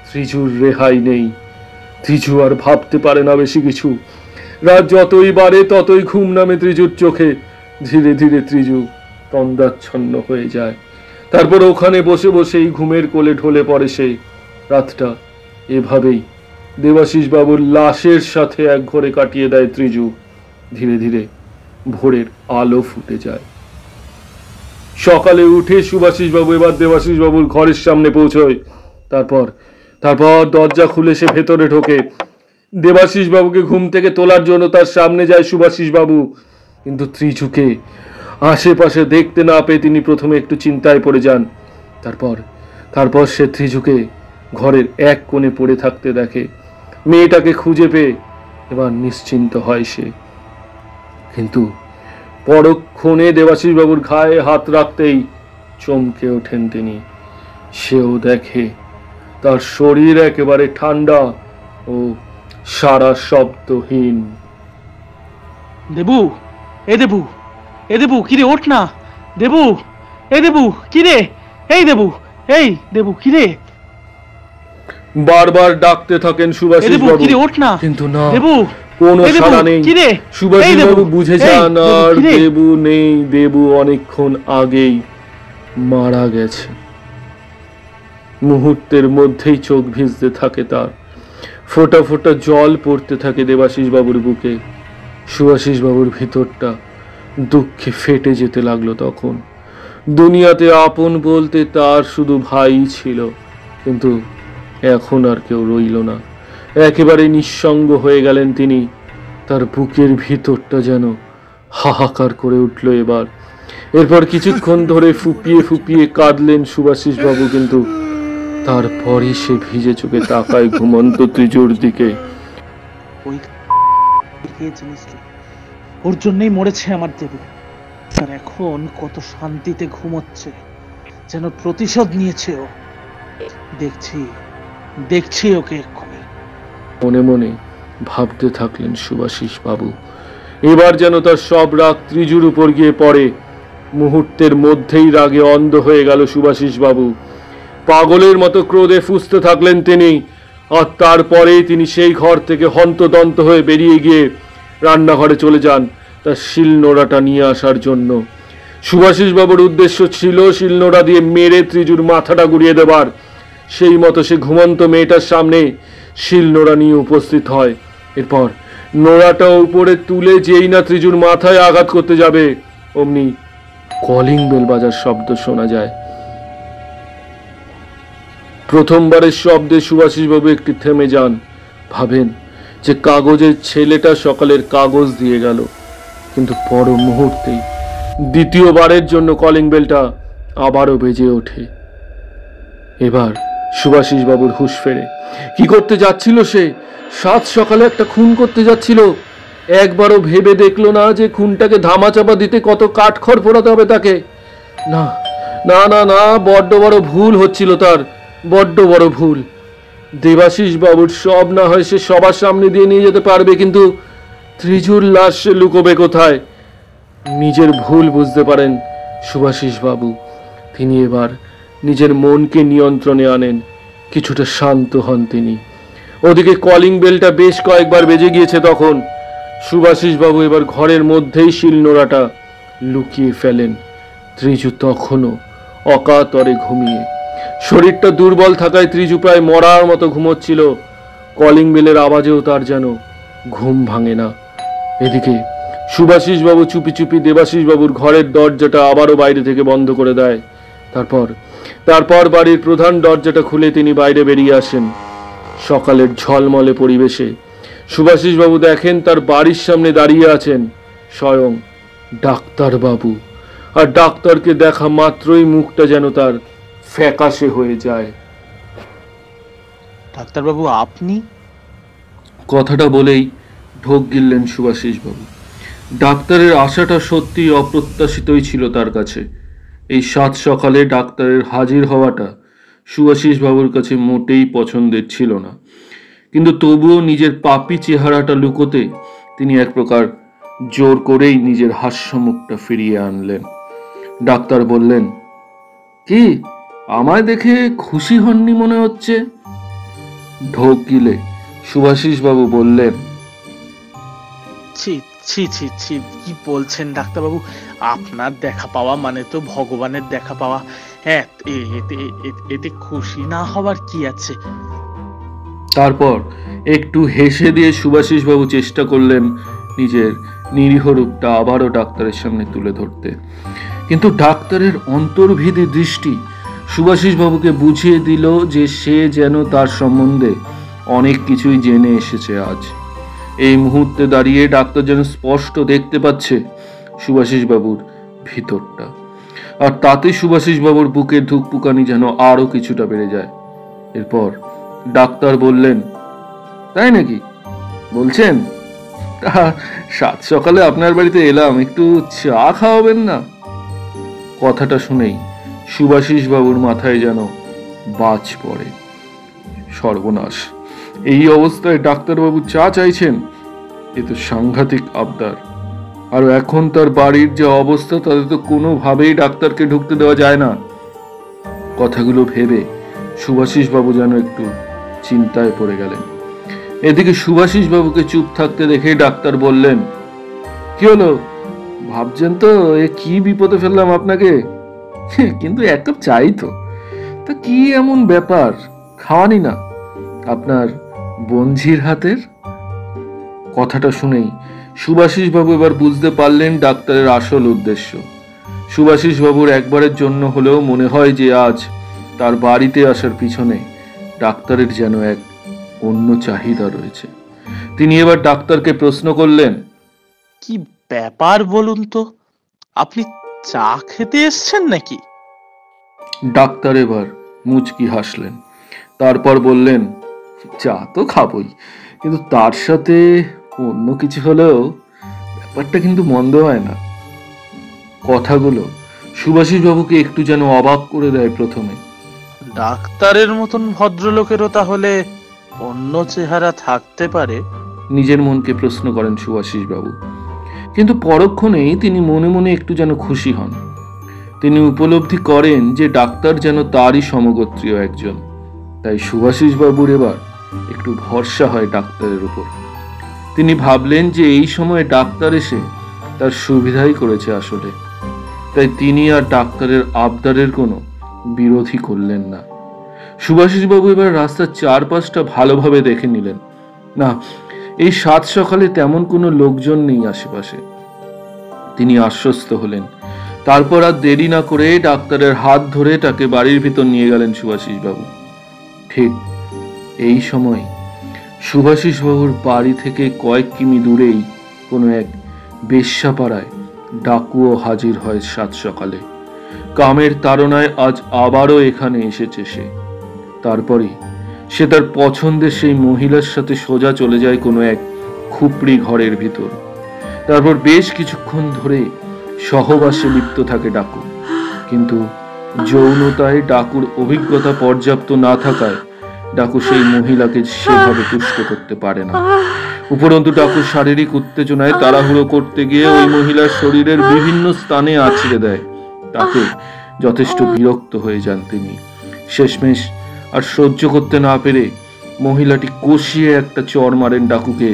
ত্রিজুর রেহাই নেই। ত্রিজু আর ভাবতে পারে না বেশি কিছু। রাত যতই বাড়ে ততই ঘুম নামে ত্রিজুর চোখে। ধীরে ধীরে ত্রিজু তন্দ্রাচ্ছন্ন হয়ে যায়। তারপর ওখানে বসে বসেই ঘুমের কোলে ঢলে পড়ে সে। রাতটা এভাবেই দেবাশিস বাবুর লাশের সাথে এক ঘরে কাটিয়ে দেয় ত্রিজু। ধীরে ধীরে ভোরের আলো ফুটে যায়। সকালে উঠে সুভাষিস বাবু এবার দেবাশিস বাবুর ঘরের সামনে পৌঁছয়। তারপর দরজা খুলে সে ভেতরে ঢোকে। দেবাশিস বাবুকে ঘুম থেকে তোলার জন্য তার সামনে যায় সুভাষিস বাবু, কিন্তু ত্রিজুকে আশেপাশে দেখতে না পেয়ে তিনি প্রথমে একটু চিন্তায় পড়ে যান। তারপর সে ত্রিজুকে ঘরের এক কোণে পড়ে থাকতে দেখে। মেয়েটাকে খুঁজে পেয়ে এবার নিশ্চিন্ত হয় সে। কিন্তু পরক্ষণে দেবাশিস বাবুর ঘায়ে হাত রাখতেই চমকে ওঠেন তিনি। সেও দেখে তার শরীর একেবারে ঠান্ডা ও সারা শব্দহীন। দেবু, এ দেবু, এ দেবু, কিরে ওঠ না। দেবু, এ দেবু, কিরে, এই দেবু, এই দেবু, কিরে। বারবার ডাকতে থাকেন সুভাষিস বাবু, কিরে ওঠ না। কিন্তু না, দেবু, কোনো সাড়া নেই। কিরে, সুভাষিস বাবু বুঝে যান আর দেবু নেই। দেবু অনেকক্ষণ আগেই মারা গেছে। মুহূর্তের মধ্যেই চোখ ভিজতে থাকে তার। ফোঁটা ফোঁটা জল পড়তে থাকে দেবাশিস বাবুর বুকে। সুভাষিস বাবুর ভিতরটা দুঃখে ফেটে যেতে লাগলো তখন। দুনিয়াতে আপন বলতে তার শুধু ভাই ছিল, কিন্তু এখন আর কেউ রইল না। একেবারে নিঃসঙ্গ হয়ে গেলেন তিনি। তার বুকের ভিতরটা যেন হাহাকার করে উঠল এবার। এরপর কিছুক্ষণ ধরে ফুপিয়ে ফুপিয়ে কাঁদলেন সুভাষিস বাবু, কিন্তু তারপরই সে ভিজে চোখে তাকায় ঘুমন্ত ত্রিজুর দিকে। ওর জন্যই মরেছে আমার দেবু। আর এখন কত শান্তিতে ঘুমোচ্ছে, যেন প্রতিশোধ নিয়েছে ও। দেখছি ওকে এক্ষুনি। মনে মনে ভাবতে থাকলেন সুভাষিস বাবু। এবার যেন তার সব রাগ ত্রিজুর উপর গিয়ে পড়ে। মুহূর্তের মধ্যেই রাগে অন্ধ হয়ে গেল সুভাষিস বাবু। পাগলের মতো ক্রোধে ফুঁসতে থাকলেন তিনি। আর তারপরেই তিনি সেই ঘর থেকে হন্তদন্ত হয়ে বেরিয়ে গিয়ে রান্নাঘরে চলে যান তার শিলনোড়াটা নিয়ে আসার জন্য। সুভাষিস বাবুর উদ্দেশ্য ছিল শিলনোড়া দিয়ে মেরে ত্রিজুর মাথাটা গুড়িয়ে দেবার। সেই মতো সে ঘুমন্ত মেয়েটার সামনে শিলনোড়া নিয়ে উপস্থিত হয়। এরপর নোড়াটা উপরে তুলে যেই না ত্রিজুর মাথায় আঘাত করতে যাবে, অমনি কলিং বেল বাজার শব্দ শোনা যায়। প্রথমবারের শব্দে সুভাষিস বাবু একটি থেমে যান। ভাবেন যে কাগজের ছেলেটা সকালের কাগজ দিয়ে গেল, কিন্তু পর মুহূর্তেই দ্বিতীয়বারের জন্য কলিং বেলটা আবারও বেজে ওঠে। এবার সুভাষিস বাবুর হুঁশ ফেরে। কি করতে যাচ্ছিল সে? সাত সকালে একটা খুন করতে যাচ্ছিল। একবারও ভেবে দেখলো না যে খুনটাকে ধামাচাপা দিতে কত কাঠখড় পোড়াতে হবে তাকে। না না না না, বড্ড বড় ভুল হচ্ছিল তার, বড্ড বড় ভুল। দেবাশিস বাবুর সব না হয় সে সবার সামনে দিয়ে নিয়ে যেতে পারবে, কিন্তু ত্রিজুর লাশ সে লুকোবে কোথায়? নিজের ভুল বুঝতে পারেন সুভাষিস বাবু। তিনি এবার নিজের মনকে নিয়ন্ত্রণে আনেন, কিছুটা শান্ত হন তিনি। ওদিকে কলিং বেলটা বেশ কয়েকবার বেজে গিয়েছে তখন। সুভাষিস বাবু এবার ঘরের মধ্যেই শিলনোড়াটা লুকিয়ে ফেলেন। ত্রিজু তখনও অকাতরে ঘুমিয়ে। শরীরটা দুর্বল থাকায় ত্রিজু প্রায় মরার মতো ঘুমোচ্ছিল। কলিং বেলের আওয়াজেও তার যেন ঘুম ভাঙে না। এদিকে সুভাষিস বাবু চুপি চুপি দেবাশিস বাবুর ঘরের দরজাটা আবারও বাইরে থেকে বন্ধ করে দেয়। তারপর বাড়ির প্রধান দরজাটা খুলে তিনি বাইরে বেরিয়ে আসেন। সকালের ঝলমলে পরিবেশে সুভাষিস বাবু দেখেন তার বাড়ির সামনে দাঁড়িয়ে আছেন স্বয়ং ডাক্তার বাবু। আর ডাক্তারকে দেখা মাত্রই মুখটা যেন তার ফ্যাকাশে হয়ে যায়। ডাক্তারবাবু, আপনি? কথাটা বলেই ঢোক গিললেন সুভাষিস বাবু। ডাক্তারের আশাটা সত্যি অপ্রত্যাশিতই ছিল তার কাছে। এই সাত সকালে ডাক্তারের হাজির হওয়াটা সুভাষিস বাবুর কাছে মোটেই পছন্দের ছিল না, কিন্তু তবুও নিজের পাপী চেহারাটা লুকোতে তিনি এক প্রকার জোর করেই নিজের হাস্যমুখটা ফিরিয়ে আনলেন। ডাক্তার বললেন, কি আমায় দেখে খুশি হননি মনে হচ্ছে? ঢোক গিলে সুভাষিস বাবু বললেন, ছি ছি ছি ছি, কি বলছেন ডাক্তারবাবু? আপনার দেখা পাওয়া মানে তো ভগবানের দেখা পাওয়া। হ্যাঁ, এতে খুশি না হওয়ার কি আছে? তারপর একটু হেসে দিয়ে সুভাষিস বাবু চেষ্টা করলেন নিজের নিরীহ রূপটা আবারও ডাক্তারের সামনে তুলে ধরতে, কিন্তু ডাক্তারের অন্তর্ভেদী দৃষ্টি সুভাষিস বাবুকে বুঝিয়ে দিল যে সে যেন তার সম্বন্ধে অনেক কিছুই জেনে এসেছে আজ। এই মুহূর্তে দাঁড়িয়ে ডাক্তার যেন স্পষ্ট দেখতে পাচ্ছে সুভাষিস বাবুর ভিতরটা, আর তাতে সুভাষিস বাবুর বুকের ধুকপুকানি যেন আরো কিছুটা বেড়ে যায়। এরপর ডাক্তার বললেন, তাই নাকি বলছেন? তা সাত সকালে আপনার বাড়িতে এলাম, একটু চা খাওয়াবেন না? কথাটা শুনেই সুভাষিস বাবুর মাথায় যেন বাজ পড়ে। সর্বনাশ, এই অবস্থায় ডাক্তারবাবু চা চাইছেন? এ তো সাংঘাতিক আবদার। আর এখন তার বাড়ির যে অবস্থা তাতে তো কোনোভাবেই ডাক্তারকে ঢুকতে দেওয়া যায় না। কথাগুলো ভেবে সুভাষিস বাবু যেন একটু চিন্তায় পড়ে গেলেন। এদিকে সুভাষিস বাবুকে চুপ থাকতে দেখে ডাক্তার বললেন, কি হলো, ভাবছেন তো এ কি বিপদে ফেললাম আপনাকে? কিন্তু এক কাপ চাই তো। তা কি এমন ব্যাপার, খাওয়ানি না আপনার বঞ্ঝির হাতের? কথাটা শুনেই সুভাষিস বাবু এবার বুঝতে পারলেন ডাক্তারের আসল উদ্দেশ্য। সুভাষিস বাবুর একবারের জন্য হলেও মনে হয় যে আজ তার বাড়িতে আসার পিছনে ডাক্তারের যেন এক অন্য চাহিদা রয়েছে। তিনি এবার ডাক্তারকে প্রশ্ন করলেন, কি ব্যাপার বলুন তো, আপনি চা খেতে এসছেন নাকি? ডাক্তার এবার মুচকি হাসলেন, তারপর বললেন, চা তো খাবই, কিন্তু তার সাথে অন্য কিছু হলেও ব্যাপারটা কিন্তু মন্দ হয় না। কথাগুলো সুভাষিস বাবুকে একটু যেন অবাক করে দেয় প্রথমে। ডাক্তারের মতন ভদ্রলোকেরও তাহলে অন্য চেহারা থাকতে পারে? নিজের মনকে প্রশ্ন করেন সুভাষিস বাবু, কিন্তু পরক্ষণেই তিনি মনে মনে একটু যেন খুশি হন। তিনি উপলব্ধি করেন যে ডাক্তার যেন তারই সমগোত্রীয় একজন। তাই সুভাষিস বাবুর এবার একটু ভরসা হয় ডাক্তারের উপর। তিনি ভাবলেন যে এই সময় ডাক্তার এসে তার সুবিধাই করেছে আসলে। তাই তিনি আর ডাক্তারের আবদারের কোনো বিরোধী করলেন না। সুভাষিস বাবু এবার রাস্তার চারপাশটা ভালোভাবে দেখে নিলেন। না, এই সাত সকালে তেমন কোনো লোকজন নেই আশেপাশে। তিনি আশ্বস্ত হলেন। তারপর আর দেরি না করে ডাক্তারের হাত ধরে তাকে বাড়ির ভিতর নিয়ে গেলেন সুভাষিস বাবু। ঠিক এই সময় সুভাষিস বাবুর বাড়ি থেকে কয়েক কিমি দূরেই কোনো এক বেশ্যাপাড়ায় ডাকুও হাজির হয় সাত সকালে। কামের তাড়নায় আজ আবারও এখানে এসেছে সে। তারপরে সে তার পছন্দের সেই মহিলার সাথে সোজা চলে যায় কোনো এক খুপড়ি ঘরের ভিতর। তারপর বেশ কিছুক্ষণ ধরে সহবাসে লিপ্ত থাকে ডাকু, কিন্তু যৌনতায় ডাকুর অভিজ্ঞতা পর্যাপ্ত না থাকায় ডাকু সেই মহিলাকে সেভাবে তুষ্ট করতে পারে না। উপরন্তু ডাকুর শারীরিক উত্তেজনায় তাড়াহুড়ো করতে গিয়ে ওই মহিলার শরীরের বিভিন্ন স্থানে আছড়ে দেয়। তাতে যথেষ্ট বিরক্ত হয়ে যান তিনি। শেষমেশ আর সহ্য করতে না পেরে মহিলাটি কষিয়ে একটা চড় মারেন ডাকুকে,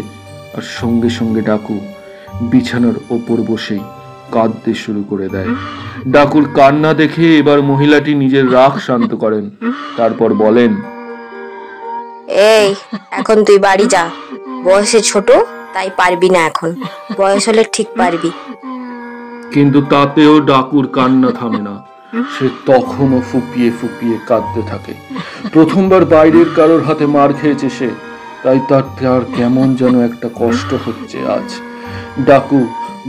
আর সঙ্গে সঙ্গে ডাকু বিছানার ওপর বসেই কাঁদতে শুরু করে দেয়। ডাকুর কান্না দেখে এবার মহিলাটি নিজের রাগ শান্ত করেন, তারপর বলেন, এই এখন তুই বাড়ি যা, বয়সে ছোট তাই পারবি না, এখন বয়স হলে ঠিক পারবি। কিন্তু তাতেও ডাকুর কান্না থামে না। সে তখনও ফুপিয়ে ফুপিয়ে কাঁদতে থাকে। প্রথমবার বাইরের কারোর হাতে মার খেয়েছে সে, তাই তার কেমন যেন একটা কষ্ট হচ্ছে আজ। ডাকু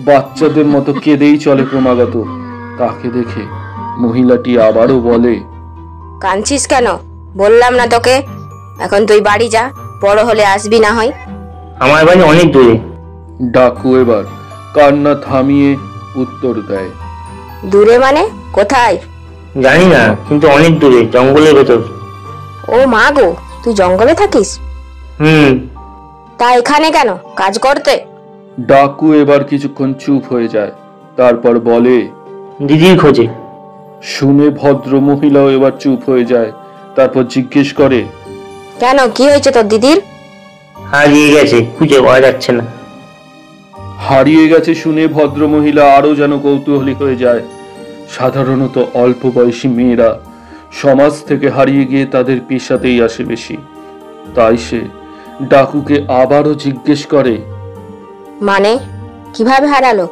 বাচ্চাদের মতো কেঁদেই চলে ক্রমাগত। তাকে দেখে মহিলাটি আবারও বলে, কাঁদছিস কেন? বললাম না তোকে, এখন তুই বাড়ি যা, বড় হলে আসবি না হয়। আমার বাড়ি অনেক দূরে। ডাকু এবার কান্না থামিয়ে উত্তর দেয়, দূরে মানে কোথায়? জানি না, কিন্তু অনেক দূরে, জঙ্গলের ভেতর। ও মা গো, তুই জঙ্গলে থাকিস? তা এখানে কেন, কাজ করতে? ডাকু এবার কিছুক্ষণ চুপ হয়ে যায়, তারপর বলে, দিদির খোঁজে। শুনে ভদ্র মহিলাও এবার চুপ হয়ে যায়, তারপর জিজ্ঞেস করে, কেন, কি হয়েছে তোর দিদির? হারিয়ে গেছে, খুঁজে পাওয়া যাচ্ছে না। হারিয়ে গেছে শুনে ভদ্র মহিলা আরো যেন কৌতূহলী হয়ে যায়। সাধারণত অল্প বয়সী মেয়েরা সমাজ থেকে হারিয়ে গিয়ে তাদের পেশাতেই আসে বেশি। তাই সে ডাকুকে আবারও জিজ্ঞেস করে, মানে কিভাবে হারালো,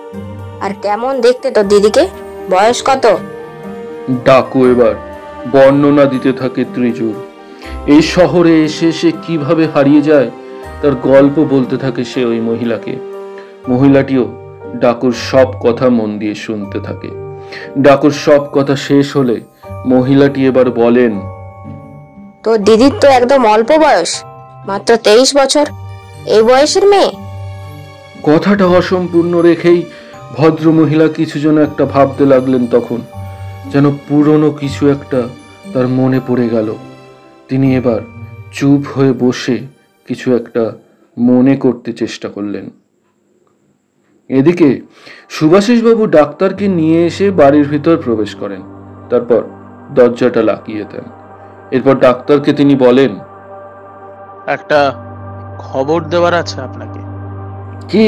আর কেমন দেখতে তোর দিদিকে, বয়স কত? ডাকু এবার বর্ণনা দিতে থাকে ত্রিজুর। এই শহরে এসে সে কিভাবে হারিয়ে যায় তার গল্প বলতে থাকে সে ওই মহিলাকে। মহিলাটিও ডাকুর সব কথা মন দিয়ে শুনতে থাকে। ডাকুর সব কথা শেষ হলে মহিলাটি এবার বলেন, তোর দিদির তো একদম অল্প বয়স, মাত্র 23 বছর, এই বয়সের মেয়ে? কথাটা অসম্পূর্ণ রেখেই ভদ্র মহিলা কিছু যেন একটা ভাবতে লাগলেন। তখন যেন পুরনো কিছু একটা তার মনে পড়ে গেল। তিনি এবার চুপ হয়ে বসে কিছু একটা মনে করতে চেষ্টা করলেন। এদিকে সুভাষিসবাবু ডাক্তারকে নিয়ে এসে বাড়ির ভিতর প্রবেশ করেন, তারপর দরজাটা লাগিয়ে দেন। এরপর ডাক্তারকে তিনি বলেন, একটা খবর দেওয়ার আছে আপনাকে। কি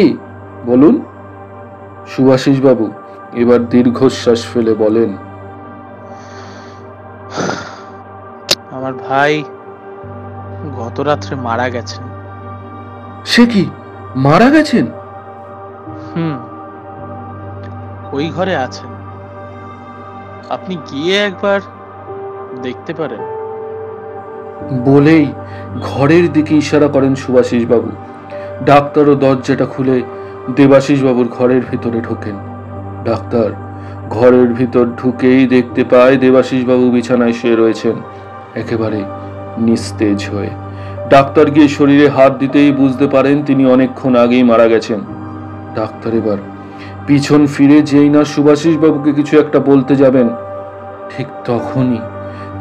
বলুন? সুভাষিসবাবু এবার দীর্ঘশ্বাস ফেলে বলেন, আমার ভাই গত রাত্রে মারা গেছেন। সে কি, মারা গেছেন? ওই ঘরে আছেন, আপনি গিয়ে একবার দেখতে পারেন। বলেই ঘরের দিকে ইশারা করেন সুভাষিসবাবু। ডাক্তারও দরজাটা খুলে দেবাশিসবাবুর ঘরের ভিতরে ঢোকেন। ডাক্তার ঘরের ভিতর ঢুকেই দেখতে পায় দেবাশিসবাবু বিছানায় শুয়ে রয়েছেন, একেবারে নিস্তেজ হয়ে। ডাক্তার গিয়ে শরীরে হাত দিতেই বুঝতে পারেন তিনি অনেকক্ষণ আগেই মারা গেছেন। ডাক্তার এবার পিছন ফিরে যেই না সুভাষিসবাবুকে কিছু একটা বলতে যাবেন, ঠিক তখনই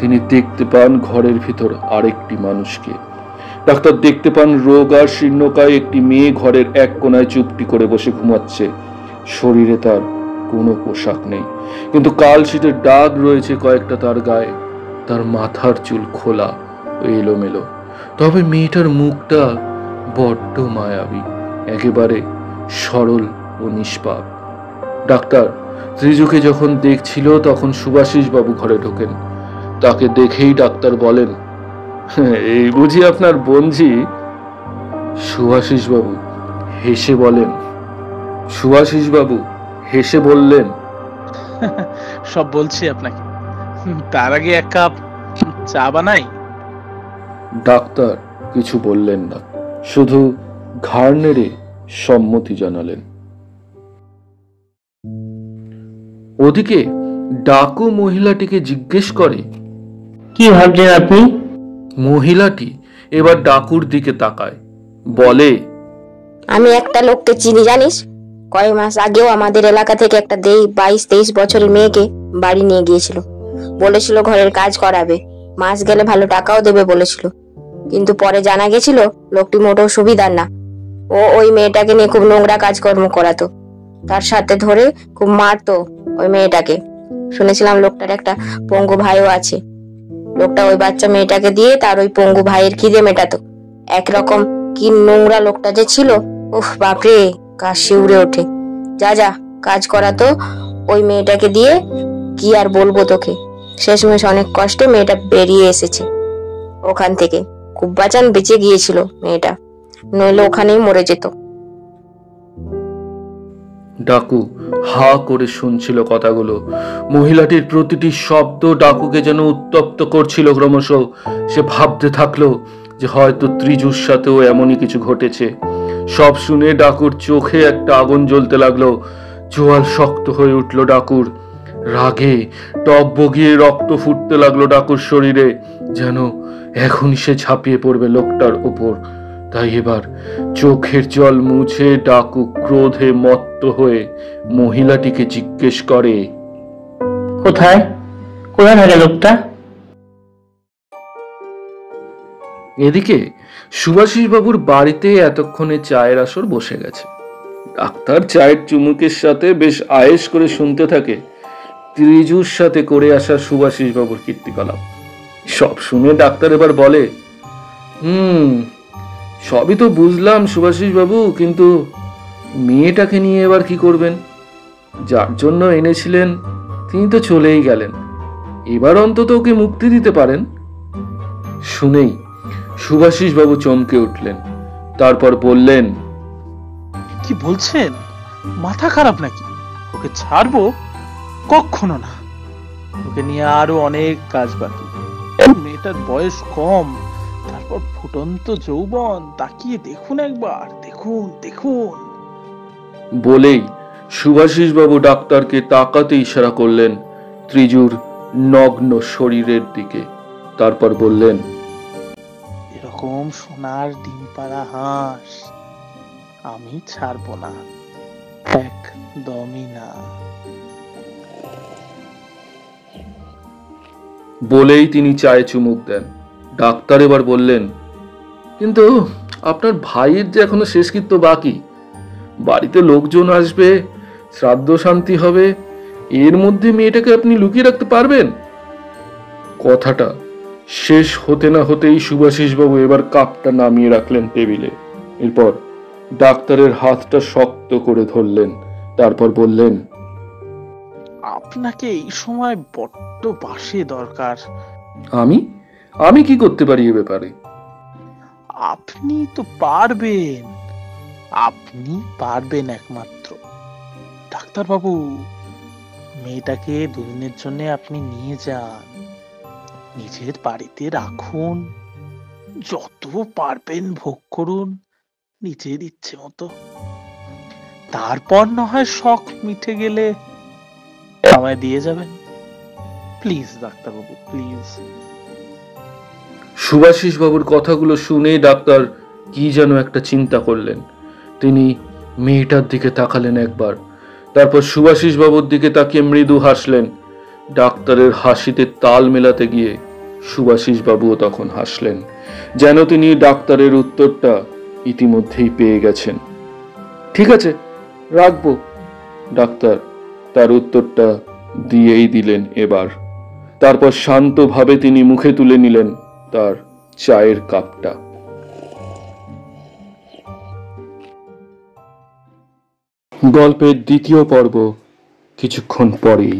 তিনি দেখতে পান ঘরের ভিতর আরেকটি মানুষকে। ডাক্তার দেখতে পান রোগ আর শীর্ণকায় একটি মেয়ে ঘরের এক কোনায় চুপটি করে বসে ঘুমাচ্ছে। শরীরে তার কোনো পোশাক নেই, কিন্তু কালশিটের দাগ রয়েছে কয়েকটা তার গায়ে। তার মাথার চুল খোলা ও এলোমেলো, তবে মেয়েটার মুখটা বড্ড মায়াবী, একেবারে সরল ও নিষ্পাপ। ডাক্তার ত্রিজুকে যখন দেখছিল তখন সুভাষিসবাবু ঘরে ঢোকেন। তাকে দেখেই ডাক্তার বলেন, এই বুঝি আপনার বোনঝি? সুভাষিসবাবু হেসে বললেন, সব বলছি আপনাকে, তার আগে এক কাপ চা বানাই। ডাক্তার কিছু বললেন না, শুধু ঘাড় নেড়ে সম্মতি জানালেন। ওদিকে ডাকু মহিলাটিকে জিজ্ঞেস করে, কি ভাবছেন আপনি? মহিলাটি এবার ডাকুর দিকে তাকায়, বলে, আমি একটা লোককে চিনি জানিস, কয়েক মাস আগেও আমাদের এলাকা থেকে একটা 22-23 বছরের মেয়েকে বাড়ি নিয়ে গিয়েছিল। বলেছিল ঘরের কাজ করাবে, মাস গেলে ভালো টাকাও দেবে বলেছিল। কিন্তু পরে জানা গেছিল লোকটি মোটেও সুবিধার না। ও ওই মেয়েটাকে নিয়ে খুব নোংরা কাজকর্ম করাতো, তার সাথে ধরে খুব মারতো ওই মেয়েটাকে। শুনেছিলাম লোকটার একটা পঙ্গু ভাইও আছে। লোকটা ওই বাচ্চা মেয়েটাকে দিয়ে তার ওই পঙ্গু ভাইয়ের খিদে মেটাতো। একরকম কি নোংরা লোকটা যে ছিল, উফ বাপরে, গা শিউরে ওঠে। যা যা কাজ করাতো ওই মেয়েটাকে দিয়ে। কি আর বলবো তোকে, শেষমেশ অনেক কষ্টে মেয়েটা বেরিয়ে এসেছে ওখান থেকে। খুব বাঁচান বেঁচে গিয়েছিল মেয়েটা, নইলে ওখানেই মরে যেত। ডাকু হা করে শুনছিল কথাগুলো। মহিলাটির প্রতিটি শব্দ ডাকুকে যেন উত্তপ্ত করছিল ক্রমশ। সে ভাবতে থাকলো যে হয়তো ত্রিজুর সাথেও এমনই কিছু ঘটেছে। সব শুনে ডাকুর চোখে একটা আগুন জ্বলতে লাগলো। চোয়াল শক্ত হয়ে উঠল ডাকুর। রাগে টপ বগিয়ে রক্ত ফুটতে লাগলো ডাকুর শরীরে, যেন এখনই সে ঝাঁপিয়ে পড়বে লোকটার উপর। তাই এবার চোখের জল মুছে ডাকু ক্রোধে মত্ত হয়ে মহিলাটিকে জিজ্ঞেস করে, কোথায় কোথায় থাকে লোকটা? এদিকে সুভাষিস বাবুর বাড়িতে এতক্ষণে চায়ের আসর বসে গেছে। ডাক্তার চায়ের চুমুকের সাথে বেশ আয়েশ করে শুনতে থাকে ত্রিজুর সাথে করে আসা সুভাষিস বাবুর কীর্তিকলাপ। সব শুনে ডাক্তার এবার বলে, সবই তো বুঝলাম সুভাষিস বাবু, কিন্তু মেয়েটাকে নিয়ে এবার কি করবেন? যার জন্য এনেছিলেন তিনি তো চলেই গেলেন, এবার অন্তত ওকে মুক্তি দিতে পারেন। শুনেই সুভাষিস বাবু চমকে উঠলেন। তারপর বললেন, কি বলছেন? মাথা খারাপ নাকি? ওকে ছাড়বো? কখনো না। ওকে নিয়ে আরো অনেক কাজ বাকি। মেয়েটার বয়স কম, তারপর ফুটন্ত যৌবন। তাকিয়ে দেখুন একবার, দেখুন দেখুন। বলেই সুভাষিস বাবু ডাক্তারকে তাকাতে ইশারা করলেন ত্রিজুর নগ্ন শরীরের দিকে। তারপর বললেন, এরকম সোনার ডিম পাড়া হাঁস আমি ছাড়বো না, একদমই না। বলেই তিনি চায়ে চুমুক দেন। ডাক্তার এবার বললেন, কিন্তু আপনার ভাইয়ের যে এখনো শেষকৃত্য বাকি, বাড়িতে লোকজন আসবে, শ্রাদ্ধ শান্তি হবে, এর মধ্যে মেয়েটাকে আপনি লুকিয়ে রাখতে পারবেন? কথাটা শেষ হতে না হতেই সুভাষিস বাবু এবার কাপটা নামিয়ে রাখলেন টেবিলে। এরপর ডাক্তারের হাতটা শক্ত করে ধরলেন। তারপর বললেন, আপনাকে এই সময় বড্ড বাসে দরকার। আমি আমি কি করতে পারি এ ব্যাপারে? আপনি তো পারবেন, আপনি পারবেন একমাত্র। ডাক্তারবাবু, মেয়েটাকে দুদিনের জন্য আপনি নিয়ে যান, নিজের বাড়িতে রাখুন, যত পারবেন ভোগ করুন নিজের ইচ্ছে মতো। তারপর না হয় শখ মিটে গেলে আমায় দিয়ে যাবেন। প্লিজ ডাক্তারবাবু, প্লিজ। সুভাষিস বাবুর কথাগুলো শুনে ডাক্তার কি যেন একটা চিন্তা করলেন। তিনি মেয়েটার দিকে তাকালেন একবার, তারপর সুভাষিস বাবুর দিকে তাকিয়ে মৃদু হাসলেন। ডাক্তারের হাসিতে তাল মেলাতে গিয়ে সুভাষিস বাবুও তখন হাসলেন, যেন তিনি ডাক্তারের উত্তরটা ইতিমধ্যেই পেয়ে গেছেন। ঠিক আছে, রাখবো। ডাক্তার তার উত্তরটা দিয়েই দিলেন এবার। তারপর শান্তভাবে তিনি মুখে তুলে নিলেন তার চায়ের কাপটা। গল্পের দ্বিতীয় পর্ব কিছুক্ষণ পরেই।